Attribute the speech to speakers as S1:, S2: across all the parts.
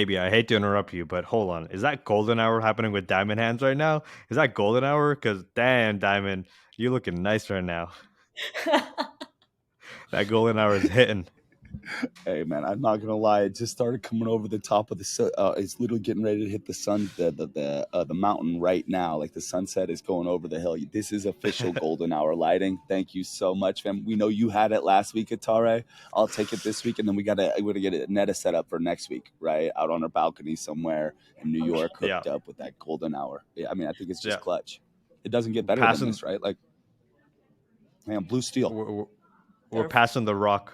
S1: Maybe I hate to interrupt you, but hold on. Is that golden hour happening with Diamond Hands right now? Is that golden hour? Because damn, Diamond, you looking nice right now. That golden hour is hitting.
S2: Hey man, I'm not gonna lie. It just started coming over the top of the sun. It's literally getting ready to hit the sun, the mountain right now. Like the sunset is going over the hill. This is official golden hour lighting. Thank you so much, fam. We know you had it last week, atareh. I'll take it this week, and then we're gonna get a Netta set up for next week, right? Out on our balcony somewhere in New York,
S1: Yeah,
S2: hooked up with that golden hour. Yeah, I mean, I think it's just
S1: yeah.
S2: clutch. It doesn't get better than
S1: Passing,
S2: this, right? Like, man, blue steel.
S1: we're, we're we're
S3: Perfect.
S1: passing the rock.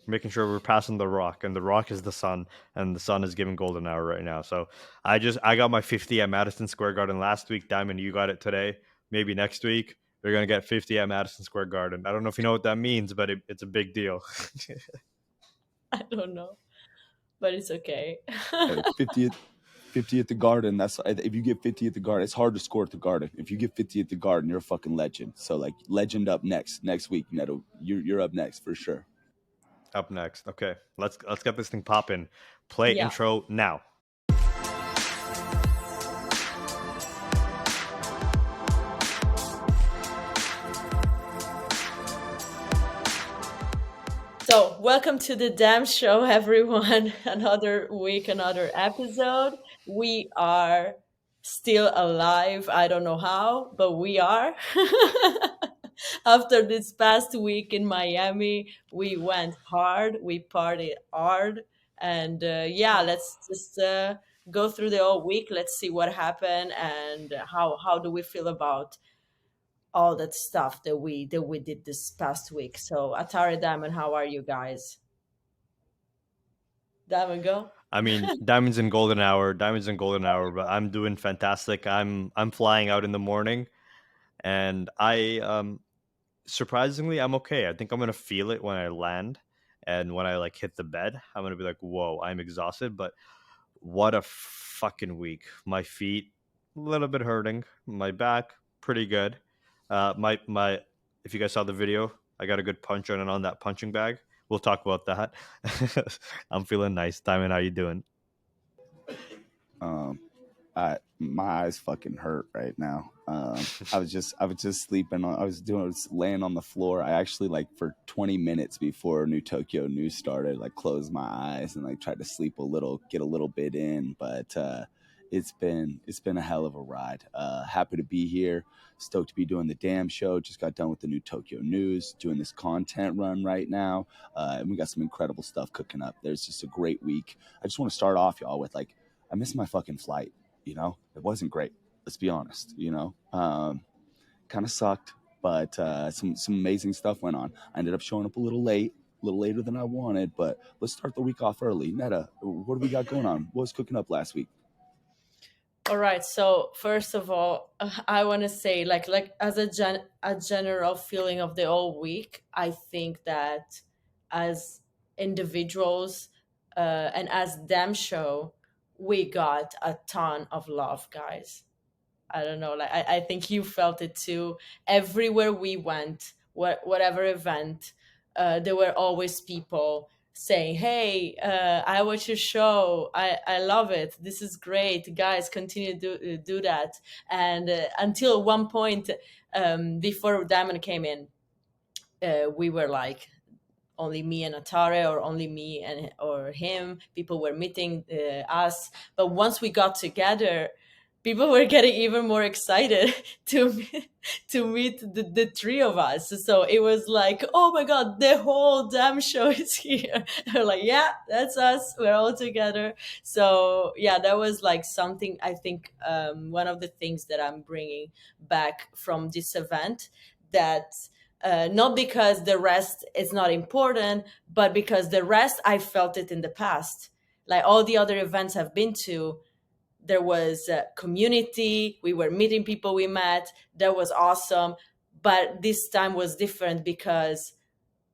S1: Making sure we're passing the rock, and the rock is the sun, and the sun is giving golden hour right now. So I got my 50 at Madison Square Garden last week. Diamond, you got it today. Maybe next week you're gonna get 50 at Madison Square Garden. I don't know if you know what that means, but it's a big deal.
S3: I don't know, but it's okay.
S2: Hey, 50 at the Garden. That's if you get 50 at the Garden, it's hard to score at the Garden. If you get 50 at the Garden, you're a fucking legend. So like legend up next week, Neto. You're up next for sure.
S1: Up next, okay, let's get this thing popping. Play
S3: Yeah.
S1: intro now.
S3: So, welcome to the Damn Show, everyone. Another week, another episode. We are still alive. I don't know how, but we are. After this past week in Miami, we went hard, we partied hard. And yeah, let's just go through the whole week. Let's see what happened and how do we feel about all that stuff that we did this past week. So Atari Diamond, how are you guys? Diamond, go.
S1: I mean, diamonds and golden hour, but I'm doing fantastic. I'm flying out in the morning, and I surprisingly I'm okay. I think I'm gonna feel it when I land, and when I like hit the bed, I'm gonna be like, whoa, I'm exhausted. But what a fucking week. My feet a little bit hurting, my back pretty good. My if you guys saw the video, I got a good punch on that punching bag. We'll talk about that. I'm feeling nice. Diamond, how you doing?
S2: My eyes fucking hurt right now. I was just sleeping. I was laying on the floor. I actually like for 20 minutes before New Tokyo News started, like closed my eyes and like tried to sleep a little, get a little bit in. But it's been a hell of a ride. Happy to be here. Stoked to be doing the damn show. Just got done with the New Tokyo News, doing this content run right now, and we got some incredible stuff cooking up. There's just a great week. I just want to start off, y'all, with like I missed my fucking flight. You know, it wasn't great. Let's be honest. You know, kind of sucked, but some amazing stuff went on. I ended up showing up a little later than I wanted. But let's start the week off early. Netta, what do we got going on? What was cooking up last week?
S3: All right. So first of all, I want to say, like as a general feeling of the whole week, I think that as individuals and as Damn Show, we got a ton of love, guys. I don't know, like I think you felt it too. Everywhere we went, whatever event, there were always people saying, "Hey, I watch your show. I love it. This is great, guys. Continue to do that." And until one point, before Diamond came in, we were like only me and atareh, or only me and or him. People were meeting us, but once we got together, people were getting even more excited to to meet the three of us. So it was like, oh my god, the whole damn show is here. They're like, yeah, that's us, we're all together. So yeah, that was like something, I think, one of the things that I'm bringing back from this event, that not because the rest is not important, but because the rest, I felt it in the past. Like all the other events I've been to, there was a community, we were meeting people we met, that was awesome. But this time was different because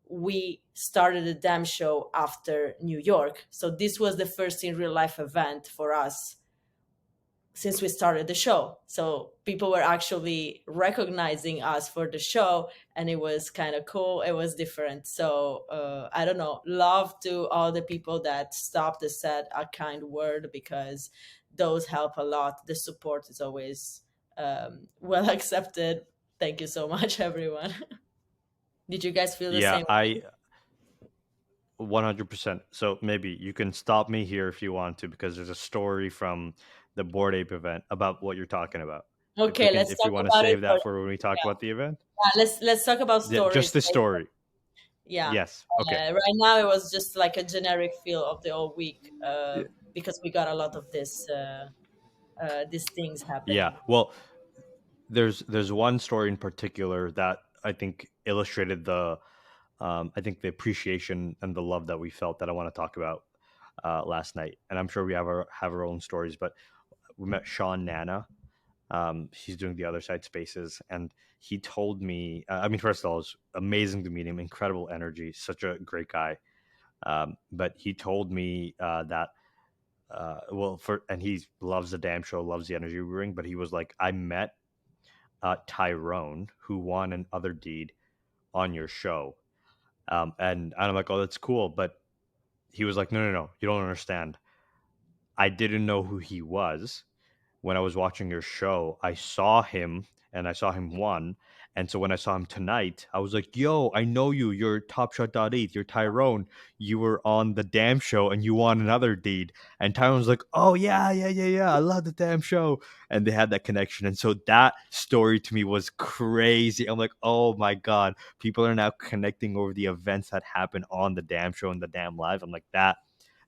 S3: we started the damn show after New York. So this was the first in real life event for us since we started the show. So people were actually recognizing us for the show, and it was kind of cool. It was different. So I don't know. Love to all the people that stopped and said a kind word, because those help a lot. The support is always well accepted. Thank you so much, everyone. Did you guys feel the
S1: Yeah,
S3: same
S1: I 100%. So maybe you can stop me here if you want to, because there's a story from the Board Ape event about what you're talking about.
S3: way?
S1: If we
S3: Okay,
S1: can,
S3: let's
S1: if you
S3: talk
S1: want to
S3: about it
S1: save
S3: for
S1: that for when we talk about the event.
S3: let's talk about
S1: Yeah,
S3: stories.
S1: just the story.
S3: Yeah.
S1: Yes. Okay.
S3: Right now, it was just like a generic feel of the whole week,
S2: Yeah.
S3: because we got a lot of these things
S1: Yeah.
S3: happening.
S1: Well, there's one story in particular that I think illustrated the I think the appreciation and the love that we felt that I want to talk about last night. And I'm sure we have our own stories, but we met Sean Nana. He's doing the other side spaces, and he told me. I mean, first of all, it was amazing to meet him. Incredible energy, such a great guy. But he told me that well, for and he loves the damn show, loves the energy we bring. But he was like, I met Tyrone, who won an other deed on your show. And I'm like, oh, that's cool. But he was like, no, no, no, you don't understand. I didn't know who he was. When I was watching your show, I saw him and I saw him won. And so when I saw him tonight, I was like, yo, I know you. You're Top Shot .8. You're Tyrone. You were on the damn show and you won another deed. And Tyrone was like, oh, yeah, yeah, yeah, yeah. I love the damn show. And they had that connection. And so that story to me was crazy. I'm like, oh my God. People are now connecting over the events that happen on the damn show and the damn live. I'm like, that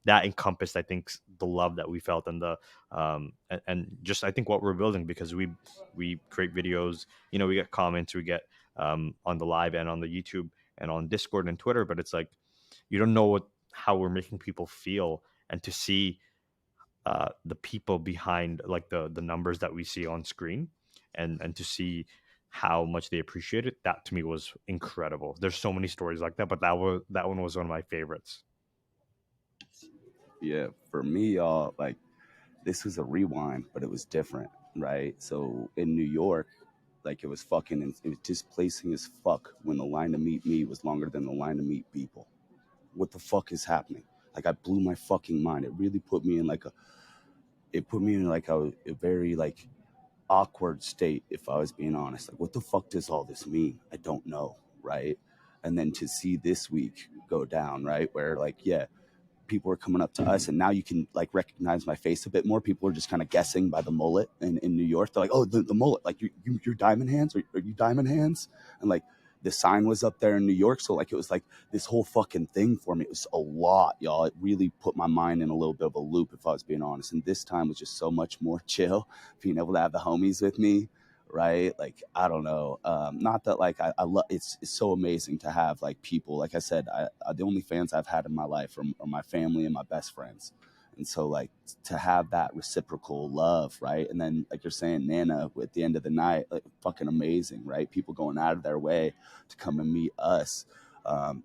S1: encompassed, I think, the love that we felt and the and just I think what we're building, because we create videos, you know, we get comments, we get on the live and on the YouTube and on Discord and Twitter, but it's like you don't know how we're making people feel, and to see the people behind like the numbers that we see on screen, and to see how much they appreciate it, that to me was incredible. There's so many stories like that, but that one was one of my favorites.
S2: Yeah, for me, y'all, like this was a rewind, but it was different, right? So in New York, like it was it was displacing as fuck when the line to meet me was longer than the line to meet people. What the fuck is happening? Like I blew my fucking mind. It really put me in a very like awkward state, if I was being honest. Like what the fuck does all this mean? I don't know, right? And then to see this week go down, right, where like yeah, people were coming up to us, and now you can like recognize my face a bit more. People are just kind of guessing by the mullet in New York. They're like, oh, the mullet, like you're Diamond Hands, are you Diamond Hands? And like the sign was up there in New York, so like it was like this whole fucking thing for me. It was a lot, y'all. It really put my mind in a little bit of a loop, if I was being honest. And this time was just so much more chill, being able to have the homies with me, right? Like I don't know, not that like I love. It's so amazing to have like people. Like I said, the only fans I've had in my life are my family and my best friends, and so like to have that reciprocal love, right? And then like you're saying, Nana, at the end of the night, like fucking amazing, right? People going out of their way to come and meet us.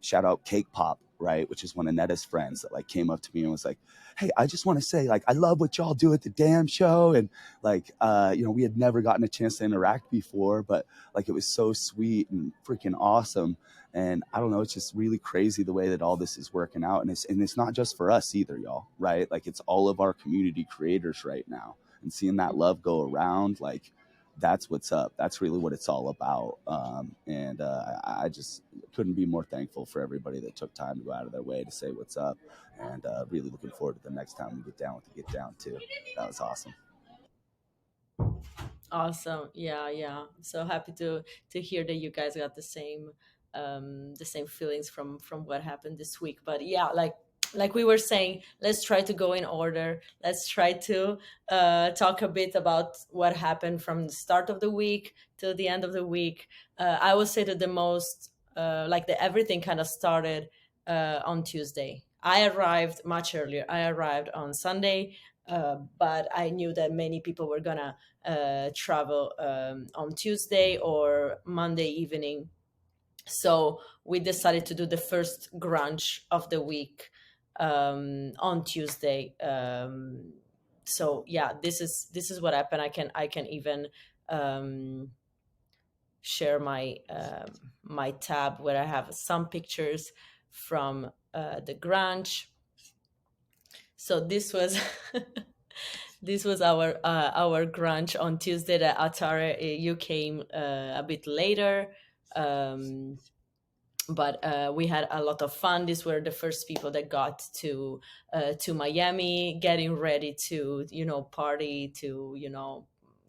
S2: Shout out Cake Pop, right, which is one of Netta's friends that like came up to me and was like, hey, I just want to say like I love what y'all do at the damn show. And like you know, we had never gotten a chance to interact before, but like it was so sweet and freaking awesome. And I don't know, it's just really crazy the way that all this is working out. And it's not just for us either, y'all, right? Like it's all of our community creators right now, and seeing that love go around, like that's what's up. That's really what it's all about. And I just couldn't be more thankful for everybody that took time to go out of their way to say what's up. And really looking forward to the next time we get down with the Get Down too. That was awesome.
S3: Awesome. Yeah, yeah. So happy to hear that you guys got the same feelings from what happened this week. But yeah, like we were saying, let's try to go in order. Let's try to talk a bit about what happened from the start of the week to the end of the week. I would say that the most like the everything kind of started on Tuesday. I arrived much earlier. I arrived on Sunday, but I knew that many people were gonna travel on Tuesday or Monday evening. So we decided to do the first grunge of the week on Tuesday. So yeah, this is what happened. I can even share my my tab where I have some pictures from the grunge. So this was this was our grunge on Tuesday. The atareh, you came a bit later, um, but we had a lot of fun. These were the first people that got to Miami, getting ready to party, to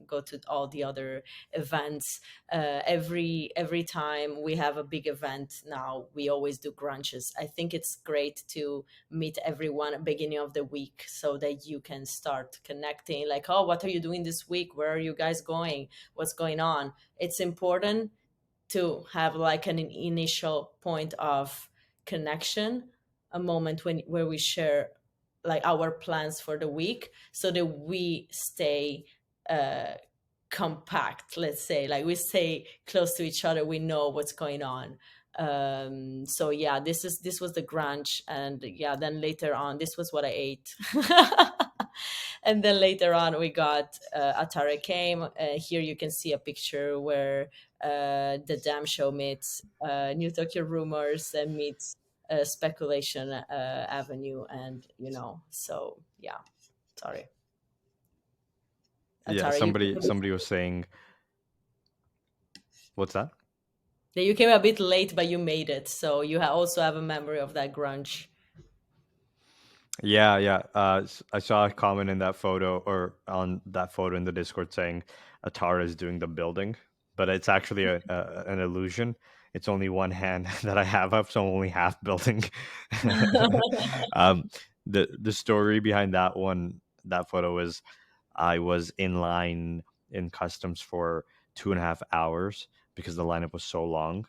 S3: go to all the other events. Every time we have a big event now, we always do grunches. I think it's great to meet everyone at beginning of the week so that you can start connecting, like, oh, what are you doing this week, where are you guys going, what's going on. It's important to have like an initial point of connection, a moment where we share like our plans for the week, so that we stay uh, compact, let's say, like we stay close to each other, we know what's going on. So yeah, this was the grunge, and yeah, then later on, this was what I ate. And then later on we got atareh came. Here you can see a picture where the Damn Show meets New Tokyo Rumors and meets Speculation Avenue, and so yeah, sorry.
S1: Yeah,
S3: Atareh,
S1: somebody was saying, what's that?
S3: you came a bit late, but you made it, so you also have a memory of that grunge.
S1: Yeah, yeah. I saw a comment in that photo, or on that photo in the Discord, saying Atara is doing the building, but it's actually an illusion. It's only one hand that I have up, so I'm only half building. um, the story behind that photo is, I was in line in customs for 2.5 hours because the lineup was so long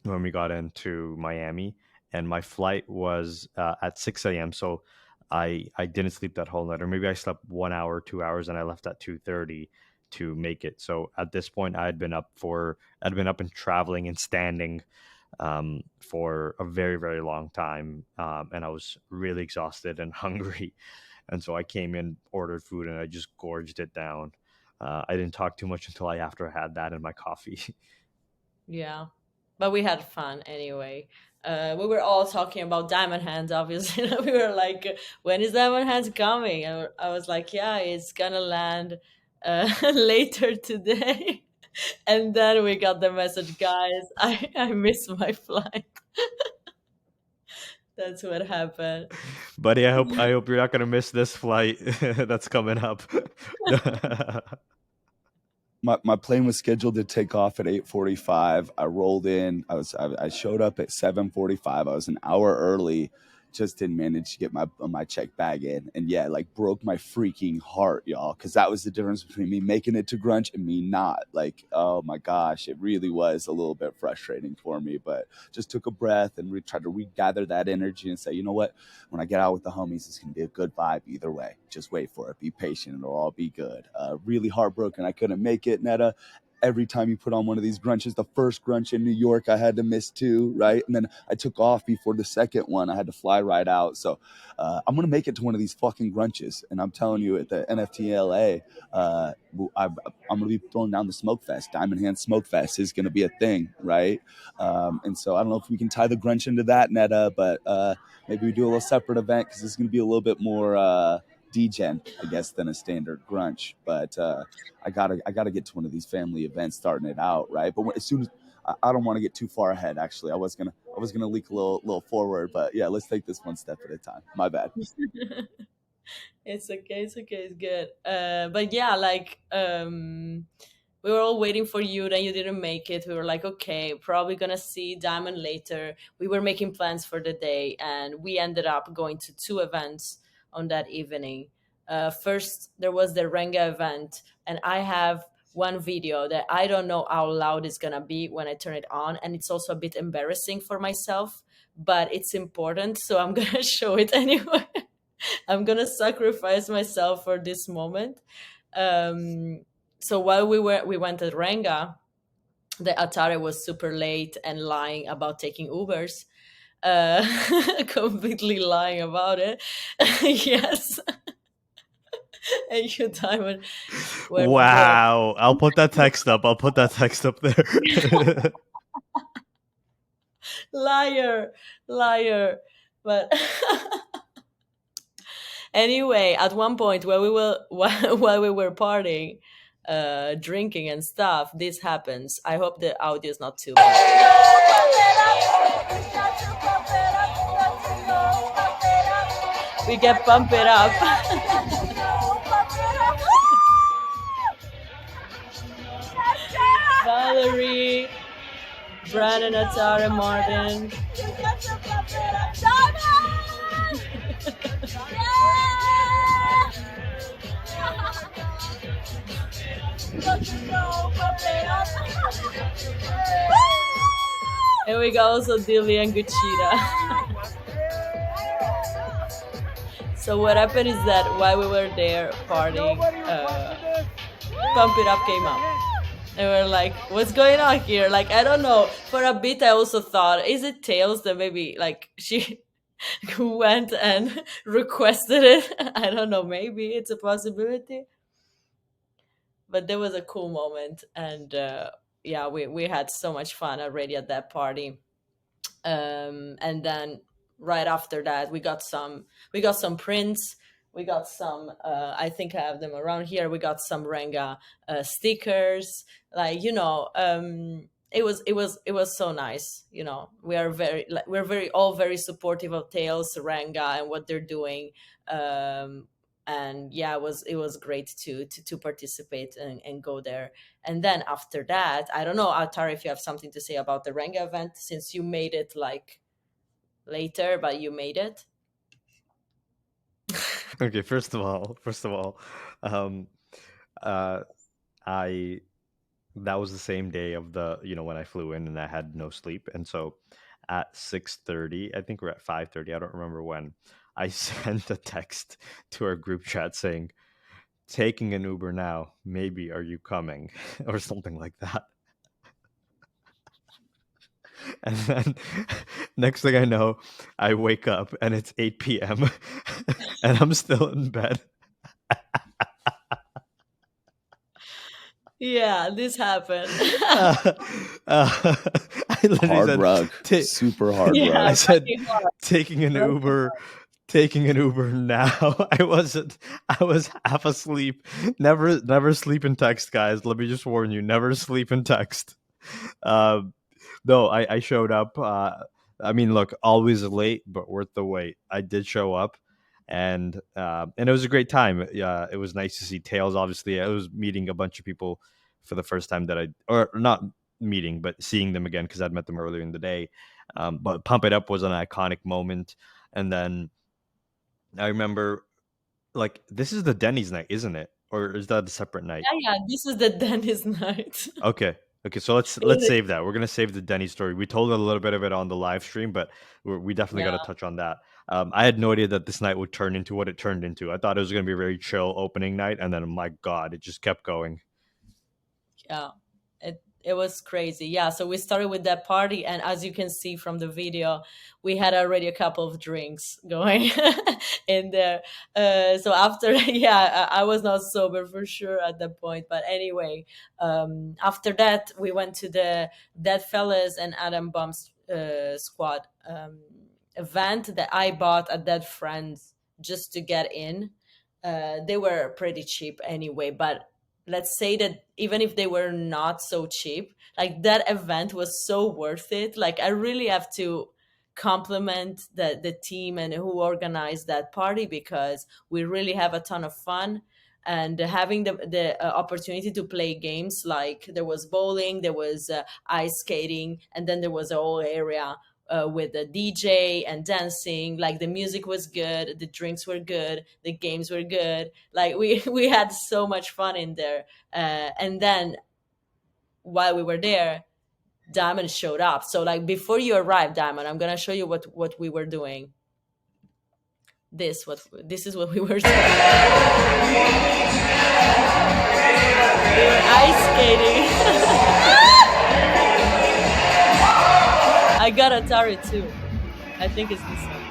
S1: when we got into Miami, and my flight was at 6 a.m. So I didn't sleep that whole night, or maybe I slept 1 hour, 2 hours, and I left at 2:30 to make it. So at this point, I'd been up and traveling and standing for a very, very long time, and I was really exhausted and hungry, and so I came in, ordered food, and I just gorged it down. I didn't talk too much until after I had that and my coffee.
S3: Yeah, but we had fun anyway. We were all talking about Diamond Hands, obviously. We were like, when is Diamond Hands coming? And I was like, yeah, it's gonna land later today. And then we got the message, guys, I missed my flight. That's what happened.
S1: Buddy, I hope you're not gonna miss this flight that's coming up.
S2: My plane was scheduled to take off at 8:45. I rolled in. I showed up at 7:45. I was an hour early. Just didn't manage to get my check bag in, and yeah, like broke my freaking heart, y'all, because that was the difference between me making it to Grunch and me not. Like, oh my gosh, it really was a little bit frustrating for me, but just took a breath and tried to regather that energy and say, you know what, when I get out with the homies, it's gonna be a good vibe either way. Just wait for it, be patient, it'll all be good. Really heartbroken I couldn't make it, Netta. Every time you put on one of these grunches, the first grunch in New York I had to miss too, right? And then I took off before the second one. I had to fly right out. So I'm gonna make it to one of these fucking grunches, and I'm telling you, at the NFTLA, I'm gonna be throwing down the Smoke Fest. Diamond Hand Smoke Fest is gonna be a thing, right? And so I don't know if we can tie the grunch into that, Netta, but maybe we do a little separate event, because it's gonna be a little bit more degen, I guess, than a standard grunch. But I gotta get to one of these family events, starting it out, right? But as soon as I don't want to get too far ahead. Actually, I was gonna leak a little forward, but yeah, let's take this one step at a time. My bad.
S3: It's okay, it's okay, it's good. But yeah, like we were all waiting for you, then you didn't make it. We were like, okay, probably gonna see Diamond later. We were making plans for the day, and we ended up going to two events on that evening. First, there was the Renga event, and I have one video that I don't know how loud it's gonna be when I turn it on, and it's also a bit embarrassing for myself, but it's important, so I'm gonna show it anyway. I'm gonna sacrifice myself for this moment. So while we went at Renga, the atareh was super late and lying about taking Ubers. Completely lying about it. Yes. and you, Diamond, were broke.
S1: Wow. I'll put that text up. I'll put that text up there.
S3: Liar. But anyway, at one point while we were partying, drinking and stuff, this happens. I hope the audio is not too bad. We get pump it up. Valerie, Brandon, atareh, Martin. Here we go, also Dilly and Gucci. So what happened is that while we were there partying, Pump It Up came up. And we're like, what's going on here? Like, I don't know. For a bit, I also thought, is it Tails that maybe, like, she went and requested it? I don't know. Maybe it's a possibility. But there was a cool moment. And yeah, we had so much fun already at that party. And then right after that, we got some prints. We got some, I think I have them around here. We got some Renga stickers. Like, you know, it was so nice. You know, we're all very supportive of Tails, Renga, and what they're doing. And yeah, it was great to participate and go there. And then after that, I don't know, atareh, if you have something to say about the Renga event, since you made it like later, but you made it.
S1: Okay, first of all, that was the same day of the, you know, when I flew in and I had no sleep, and so at 6:30, I think we're at 5:30, I don't remember when, I sent a text to our group chat saying, "Taking an Uber now, maybe are you coming?" or something like that. And then next thing I know, I wake up and it's 8 p.m. and I'm still in bed.
S3: Yeah, this happened.
S1: I literally
S2: Hard
S1: said,
S2: rug, super hard
S3: Yeah,
S2: rug.
S1: I said,
S3: fucking hard.
S1: taking an Uber now. I was half asleep. Never sleep in text, guys. Let me just warn you, never sleep in text. No, I showed up. I mean, look, always late, but worth the wait. I did show up, and it was a great time. Yeah, it was nice to see Tails. Obviously, I was meeting a bunch of people for the first time or not meeting, but seeing them again because I'd met them earlier in the day. But Pump It Up was an iconic moment, and then I remember, like, this is the Denny's night, isn't it? Or is that a separate night?
S3: Yeah, this is the Denny's night.
S1: Okay, so let's save that. We're gonna save the Denny story. We told a little bit of it on the live stream, but we definitely got to touch on that. I had no idea that this night would turn into what it turned into. I thought it was gonna be a very chill opening night, and then my God, it just kept going.
S3: Yeah, it was crazy. Yeah, so we started with that party, and as you can see from the video, we had already a couple of drinks going in there. So after, yeah, I was not sober for sure at that point, but anyway, after that we went to the DeadFellaz and Adam Bomb's squad event that I bought at Dead Friends just to get in. They were pretty cheap anyway, but let's say that even if they were not so cheap, like, that event was so worth it. Like, I really have to compliment the team and who organized that party, because we really have a ton of fun. And having the opportunity to play games, like there was bowling, there was ice skating, and then there was a whole area with the DJ and dancing. Like, the music was good, the drinks were good, the games were good. Like, we had so much fun in there. And then while we were there, Diamond showed up. So, like, before you arrived, Diamond, I'm gonna show you what we were doing. This is what we were doing. We were ice skating. I got atareh too. I think it's this one.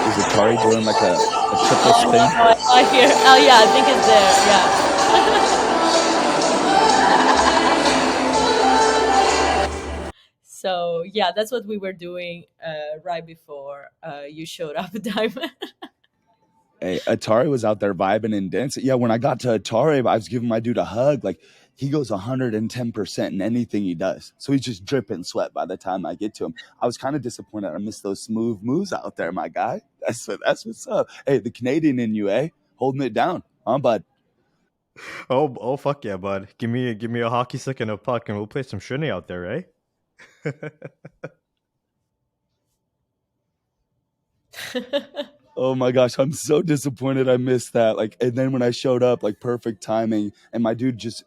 S2: Is atareh doing like a A triple spin.
S3: Oh, I hear. Oh yeah, I think it's there. Yeah. So yeah, that's what we were doing right before you showed up, Diamond.
S2: Hey, Atari was out there vibing and dancing. Yeah, when I got to Atari, I was giving my dude a hug. Like he goes 110% in anything he does. So he's just dripping sweat by the time I get to him. I was kind of disappointed I missed those smooth moves out there, my guy. That's what's up. Hey, the Canadian in you, eh? Holding it down, huh, bud?
S1: Oh, fuck yeah, bud. Give me a hockey stick and a puck, and we'll play some shinny out there, eh?
S2: Oh my gosh, I'm so disappointed I missed that. Like, and then when I showed up, like perfect timing, and my dude just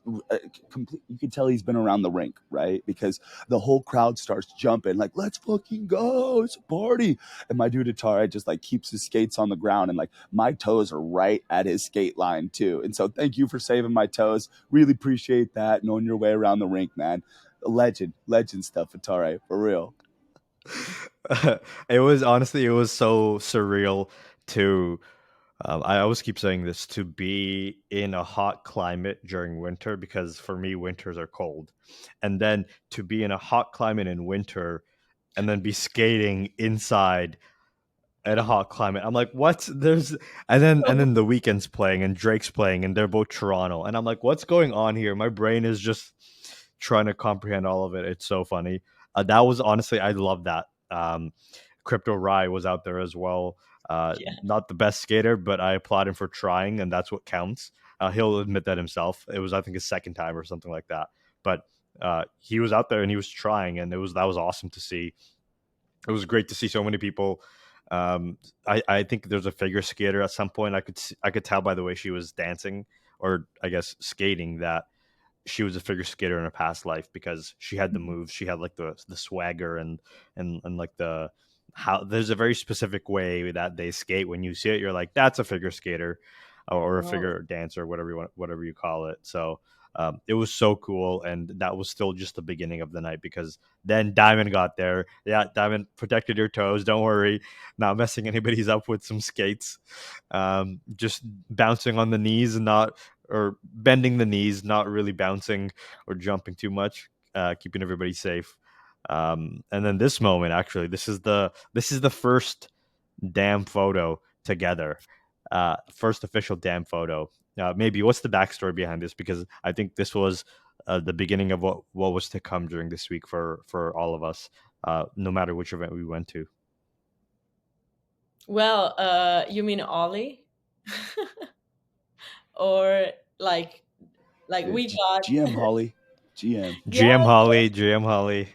S2: complete. You could tell he's been around the rink, right? Because the whole crowd starts jumping, like, "Let's fucking go! It's a party!" And my dude Atari just like keeps his skates on the ground, and like my toes are right at his skate line too. And so, thank you for saving my toes. Really appreciate that. Knowing your way around the rink, man. Legend stuff, Atari, for real.
S1: It was honestly, it was so surreal to. I always keep saying this, to be in a hot climate during winter, because for me winters are cold, and then to be in a hot climate in winter, and then be skating inside at a hot climate. I'm like, what? There's and then the weekend's playing and Drake's playing and they're both Toronto, and I'm like, what's going on here? My brain is just trying to comprehend all of it. It's so funny. That was honestly, I love that. Crypto Rye was out there as well.
S3: Yeah.
S1: Not the best skater, but I applaud him for trying, and that's what counts. He'll admit that himself. It was, I think, his second time or something like that. But he was out there and he was trying, and that was awesome to see. It was great to see so many people. I think there's a figure skater at some point. I could tell by the way she was dancing, or I guess skating, that she was a figure skater in a past life, because she had the moves. She had like the swagger and like the how there's a very specific way that they skate. When you see it, you're like, that's a figure skater, or a
S3: Oh,
S1: figure dancer, whatever you call it. So it was so cool, and that was still just the beginning of the night, because then Diamond got there. Yeah, Diamond protected your toes. Don't worry, not messing anybody's up with some skates. Just bouncing on the knees and not, or bending the knees, not really bouncing or jumping too much, keeping everybody safe. And then this moment, actually, this is the first damn photo together, first official damn photo. Maybe what's the backstory behind this? Because I think this was the beginning of what was to come during this week for all of us, no matter which event we went to.
S3: well, you mean Ollie, or like we got
S2: GM Holly, GM.
S3: yeah.
S1: GM Holly, GM Holly.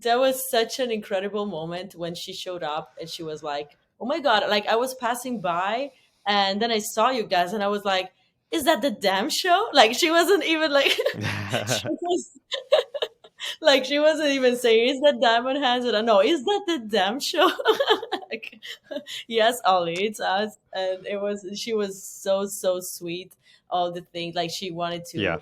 S3: That was such an incredible moment when she showed up and she was like, "Oh my god!" Like I was passing by and then I saw you guys and I was like, "Is that the damn show?" Like she wasn't even like she was like she wasn't even saying, "Is that Diamond Hands?" And I know, "Is that the damn show?" Like, yes, Ollie, it's us. And it was she was so sweet. All the things like she wanted
S1: Yeah.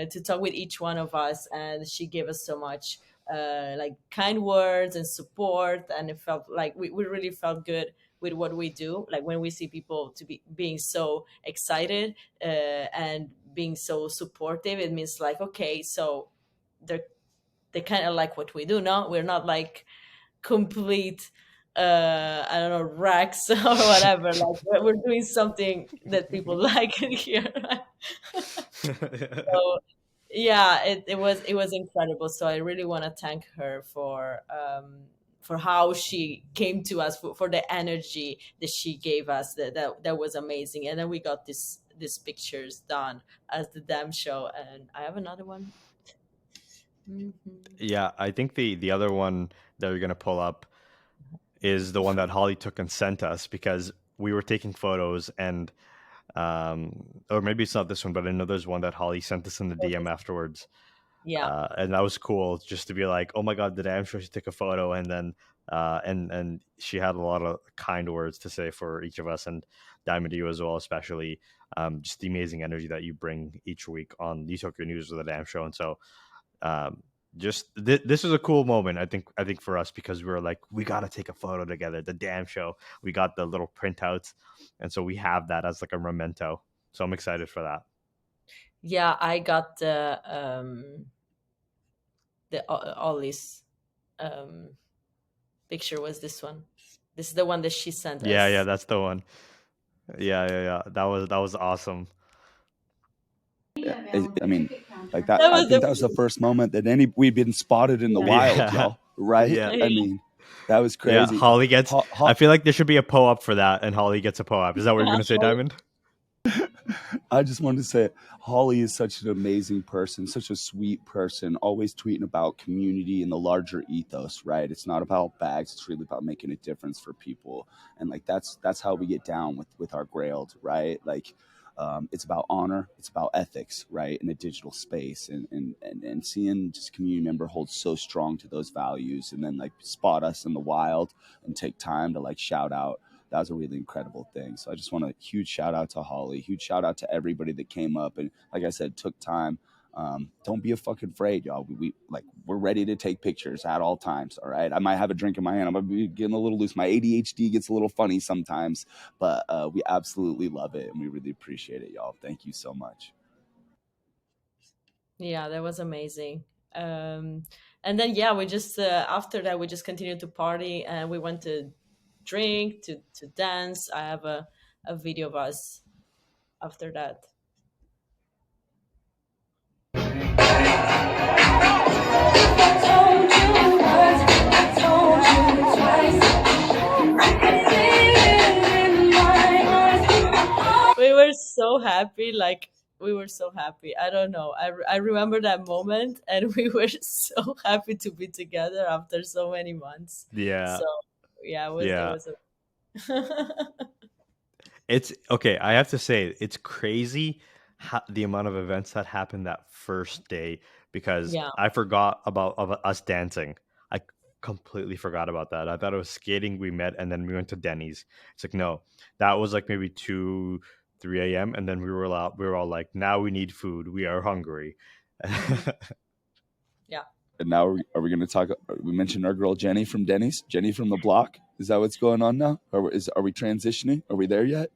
S3: to talk with each one of us, and she gave us so much like kind words and support, and it felt like we really felt good with what we do, like when we see people to be being so excited and being so supportive, it means like, okay, so they're they kind of like what we do. No, we're not like complete I don't know, racks or whatever. Like we're doing something that people like in here. So yeah, it was incredible. So I really want to thank her for how she came to us, for the energy that she gave us. That was amazing. And then we got these pictures done as the damn show, and I have another one. Mhm.
S1: Yeah, I think the other one that we're gonna pull up is the one that Holly took and sent us, because we were taking photos, and or maybe it's not this one, but I know there's one that Holly sent us in the DM afterwards.
S3: Yeah.
S1: And that was cool, just to be like, oh my god, did I? I'm sure she took a photo, and then and she had a lot of kind words to say for each of us, and Diamond, to you as well, especially. Just the amazing energy that you bring each week on the Tokyo News with the Damn Show. And so, um, just this was a cool moment. I think for us, because we were like, we gotta take a photo together. The damn show. We got the little printouts, and so we have that as like a memento. So I'm excited for that.
S3: Yeah, I got the Ollie's picture was this one. This is the one that she sent
S1: Yeah,
S3: us.
S1: that's the one. Yeah. That was awesome.
S2: Yeah, I mean, like that.
S3: That
S2: I
S3: was
S2: think that was the first moment that we'd been spotted in the wild,
S1: Yeah,
S2: y'all. Right?
S1: yeah,
S2: I mean, that was
S1: yeah.
S2: crazy.
S1: Holly gets.
S2: Ho-
S1: I
S2: ho-
S1: feel like there should be a po-up for that, and Holly gets a po-up. Is that what you're gonna say, Diamond?
S2: I just wanted to say, Holly is such an amazing person, such a sweet person, always tweeting about community and the larger ethos, right? It's not about bags, it's really about making a difference for people. And like that's how we get down with our grailed, right? Like it's about honor, it's about ethics, right? In a digital space, and seeing just community member hold so strong to those values, and then like spot us in the wild and take time to like shout out, that was a really incredible thing. So I just want a huge shout out to Holly, huge shout out to everybody that came up and, like I said, took time. Don't be a fucking afraid, y'all. We're ready to take pictures at all times. All right. I might have a drink in my hand. I'm gonna be getting a little loose. My ADHD gets a little funny sometimes, but we absolutely love it and we really appreciate it, y'all. Thank you so much.
S3: Yeah, that was amazing. And then yeah, we just after that we just continued to party, and we went to drink, to dance. I have a video of us after that. We were so happy, like we were so happy. I don't know. I remember that moment, and we were so happy to be together after so many months.
S1: Yeah,
S3: So yeah, it
S1: yeah.
S3: was a
S1: It's okay. I have to say, it's crazy the amount of events that happened that first day, because
S3: yeah.
S1: I forgot about of us dancing. I completely forgot about that. I thought it was skating. We met, and then we went to Denny's. It's like, no, that was like maybe 2, 3 a.m., and then we were all like, now we need food. We are hungry.
S3: Mhm. Yeah.
S2: And now are we going to talk? We mentioned our girl Jenny from Denny's, Jenny from the block. Is that what's going on now? Are we transitioning? Are we there yet?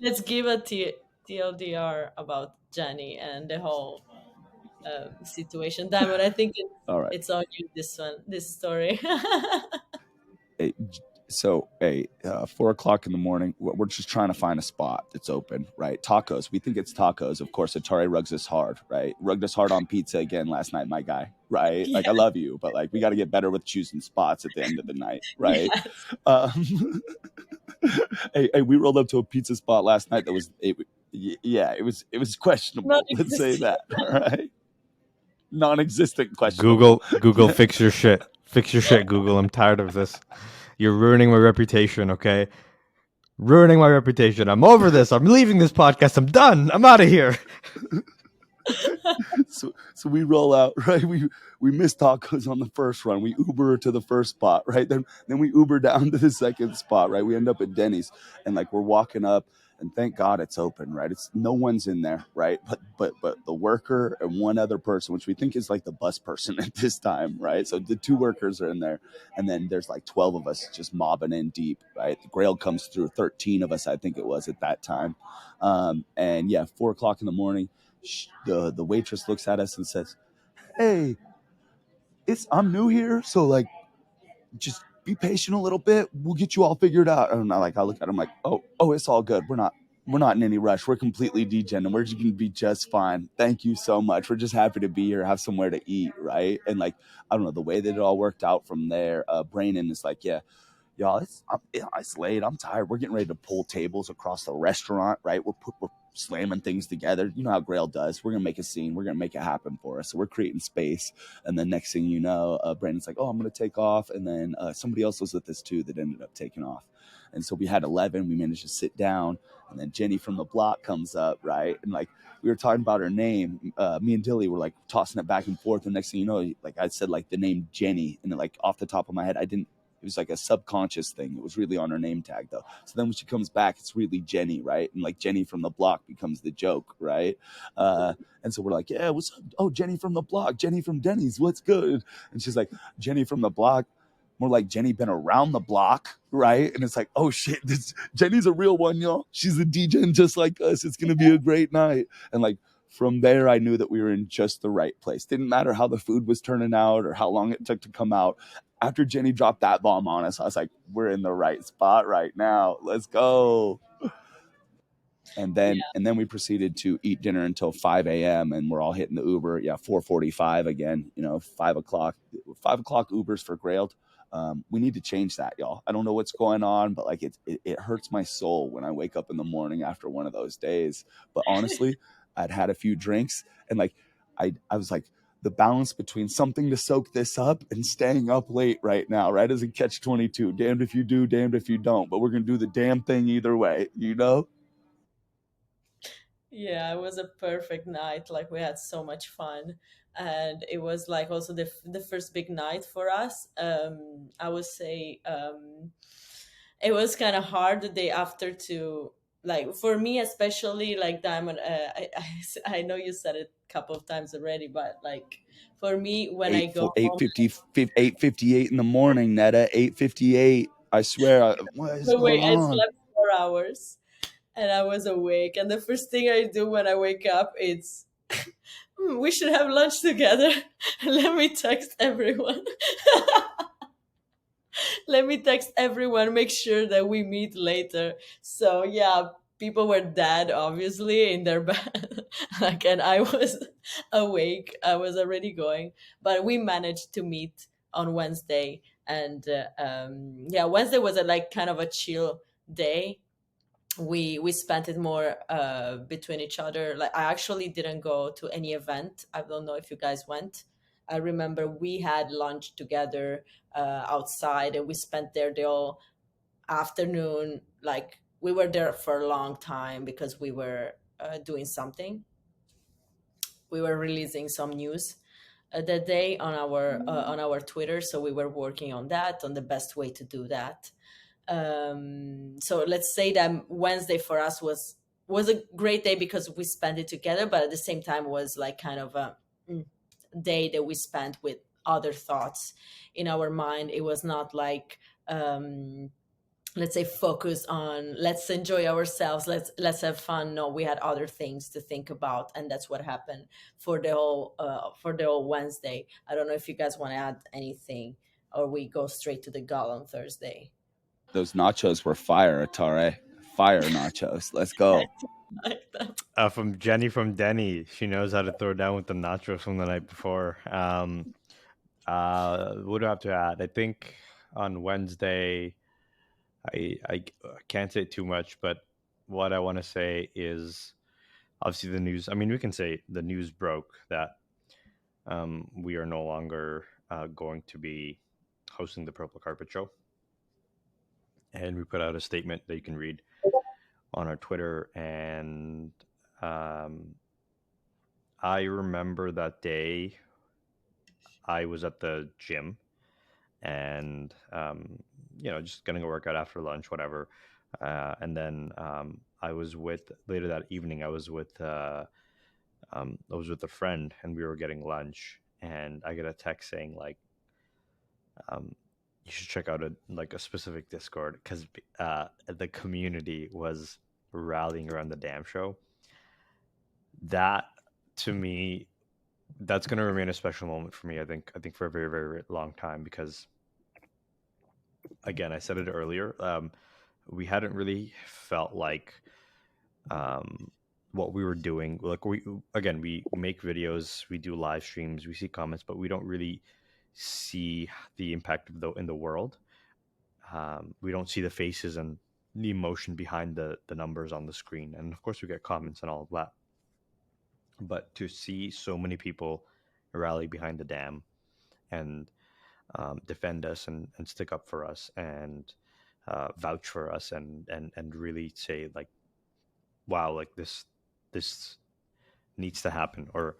S3: Let's give a TLDR about Jenny and the whole situation. Diamond, I think
S2: All right.
S3: it's on you, this story.
S2: Hey, so, 4 o'clock in the morning, we're just trying to find a spot that's open, right? Tacos. We think it's tacos. Of course, atareh rugs us hard, right? Rugged us hard on pizza again last night, my guy, right? Like,
S3: Yeah.
S2: I love you, but like, we got to get better with choosing spots at the end of the night, right?
S3: Yes.
S2: Um, hey, we rolled up to a pizza spot last night that was, yeah, it was questionable. Let's say
S3: Non-existent.
S2: that, all right? Non-existent, questionable.
S1: Google, fix your shit. Fix your shit, Google. I'm tired of this. You're ruining my reputation. Okay, ruining my reputation. I'm over this. I'm leaving this podcast. I'm done. I'm out of here.
S2: so we roll out, right? We miss tacos on the first run. We Uber to the first spot, right? Then we Uber down to the second spot, right? We end up at Denny's, and like we're walking up, and thank God it's open, right? It's no one's in there, right? But the worker and one other person, which we think is like the bus person at this time, right? So the two workers are in there, and then there's like 12 of us just mobbing in deep, right? The Grail comes through, 13 of us, I think it was at that time, and yeah, 4 o'clock in the morning. The waitress looks at us and says, "Hey, I'm new here, so like just be patient a little bit. We'll get you all figured out." And I look at him like, "Oh, it's all good. We're not in any rush. We're completely degen and we're just gonna be just fine. Thank you so much. We're just happy to be here, have somewhere to eat, right?" And like, I don't know, the way that it all worked out from there, Brandon is like, "Yeah, y'all, it's late. I'm tired. We're getting ready to pull tables across the restaurant, right? We're slamming things together. You know how Grail does. We're gonna make a scene. We're gonna make it happen for us. So we're creating space. And then next thing you know, Brandon's like, "Oh, I'm gonna take off." And then somebody else was with us too that ended up taking off. And so we had 11. We managed to sit down. And then Jenny from the block comes up, right? And like we were talking about her name. Me and Dilly were like tossing it back and forth. And next thing you know, like I said, like the name Jenny, and then like off the top of my head, I didn't It was like a subconscious thing. It was really on her name tag though. So then when she comes back, it's really Jenny, right? And like Jenny from the block becomes the joke, right? And so we're like, yeah, what's up? Oh, Jenny from the block, Jenny from Denny's, what's good? And she's like, Jenny from the block, more like Jenny been around the block, right? And it's like, oh shit, Jenny's a real one, y'all. She's a DJ just like us. It's gonna be a great night. And like from there, I knew that we were in just the right place. Didn't matter how the food was turning out or how long it took to come out. After Jenny dropped that bomb on us, I was like, we're in the right spot right now. Let's go. And then we proceeded to eat dinner until 5 a.m. and we're all hitting the Uber. Yeah, 4:45 again. 5 o'clock. 5 o'clock Ubers for Grailed. We need to change that, y'all. I don't know what's going on, but like it hurts my soul when I wake up in the morning after one of those days. But honestly, I'd had a few drinks and like I was like, the balance between something to soak this up and staying up late right now, right? As a catch-22. Damned if you do, damned if you don't. But we're gonna do the damn thing either way,
S3: Yeah, it was a perfect night. Like we had so much fun, and it was like also the first big night for us. I would say it was kind of hard the day after to like for me especially like Diamond. I know you said it a couple of times already, but like for me when I go home,
S2: 8:58 in the morning, Netta. 8:58. I swear. What is
S3: the
S2: going
S3: way I
S2: on?
S3: slept 4 hours and I was awake, and the first thing I do when I wake up is we should have lunch together. Let me text everyone. Let me text everyone, make sure that we meet later. So yeah, people were dead obviously in their bed. Like, and I was awake. I was already going, but we managed to meet on Wednesday. And yeah, Wednesday was a like kind of a chill day. We spent it more between each other. Like I actually didn't go to any event. I don't know if you guys went. I remember we had lunch together outside, and we spent there the whole afternoon. Like we were there for a long time because we were doing something. We were releasing some news that day on our Twitter, so we were working on that, on the best way to do that. So let's say that Wednesday for us was a great day because we spent it together, but at the same time was like kind of a day that we spent with other thoughts in our mind. It was not like let's say focus on let's enjoy ourselves, let's have fun. No, we had other things to think about, and that's what happened for the whole Wednesday. I don't know if you guys want to add anything, or we go straight to the Gala on Thursday.
S2: Those nachos were fire, Atareh. Fire nachos. Let's go.
S3: Like that.
S1: From Jenny from Denny. She knows how to throw down with the nachos from the night before. What do I have to add? I think on Wednesday, I can't say too much, but what I want to say is obviously the news. I mean, we can say the news broke that we are no longer going to be hosting the Purple Carpet Show. And we put out a statement that you can read on our Twitter. And I remember that day I was at the gym and, just getting a workout after lunch, whatever. And then I was later that evening, I was with a friend and we were getting lunch. And I get a text saying, like, you should check out a specific Discord because the community was rallying around the damn show. That to me, that's going to remain a special moment for me. I think for a very, very long time because, again, I said it earlier. We hadn't really felt like what we were doing. Like we make videos, we do live streams, we see comments, but we don't really see the impact in the world. We don't see the faces and the emotion behind the numbers on the screen, and of course we get comments and all of that. But to see so many people rally behind the dam and defend us and stick up for us and vouch for us and really say like, wow, like this needs to happen. Or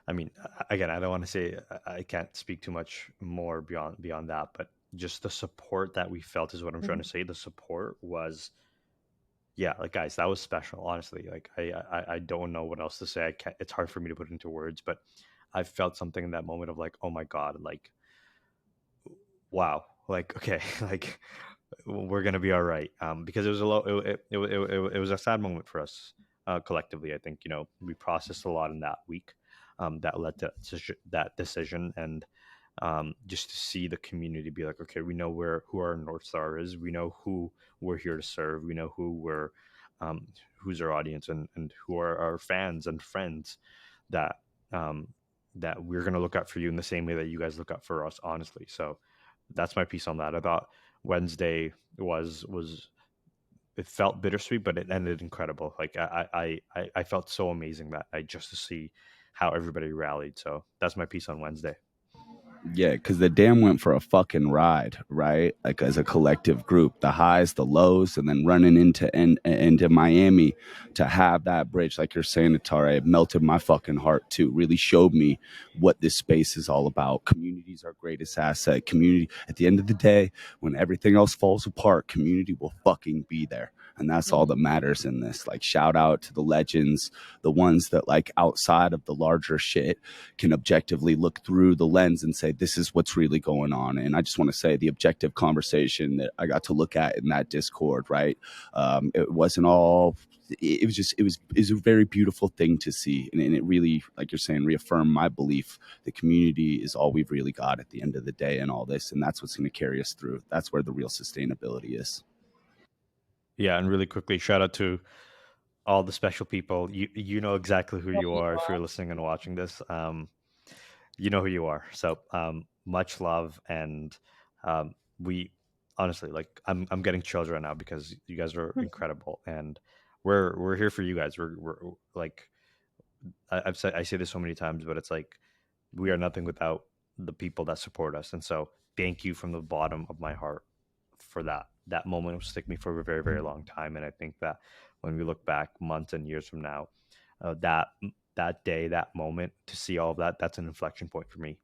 S1: I mean, again, I don't want to say I can't speak too much more beyond that, but just the support that we felt is what I'm trying
S3: Mhm.
S1: to say. The support was, yeah, like guys, that was special. Honestly, like I don't know what else to say. I can't, it's hard for me to put into words, but I felt something in that moment of like, oh my god, like wow, like okay, like we're gonna be all right. Because it was a low, it was a sad moment for us collectively. I think we processed a lot in that week, that led to that decision, and just to see the community be like, okay, we know who our North Star is, we know who we're here to serve, we know um, who's our audience, and who are our fans and friends, that um, that we're gonna look out for you in the same way that you guys look out for us. Honestly, so that's my piece on that. I thought Wednesday was it felt bittersweet, but it ended incredible. Like I felt so amazing that I just to see how everybody rallied. So that's my piece on Wednesday.
S2: Yeah, because the dam went for a fucking ride, right? Like as a collective group, the highs, the lows, and then running into Miami to have that bridge, like you're saying, Atara, it melted my fucking heart too. Really showed me what this space is all about. Community is our greatest asset. Community, at the end of the day, when everything else falls apart, community will fucking be there. And that's all that
S3: Mhm.
S2: matters in this. Like, shout out to the legends, the ones that, like, outside of the larger shit, can objectively look through the lens and say, this is what's really going on. And I just want to say the objective conversation that I got to look at in that Discord, right? It wasn't all, it was just, it was a very beautiful thing to see. And it really, like you're saying, reaffirmed my belief the community is all we've really got at the end of the day and all this. And that's what's going to carry us through. That's where the real sustainability is.
S1: Yeah, and really quickly, shout out to all the special people. You know exactly who you are if you're listening and watching this. You know who you are. So much love, and we honestly, like, I'm getting chills right now because you guys are incredible, and we're here for you guys. We're like, I say this so many times, but it's like we are nothing without the people that support us, and so thank you from the bottom of my heart for that. That moment will stick me for a very very long time, and I think that when we look back months and years from now, that that day, that moment, to see all of that, that's an inflection point for me,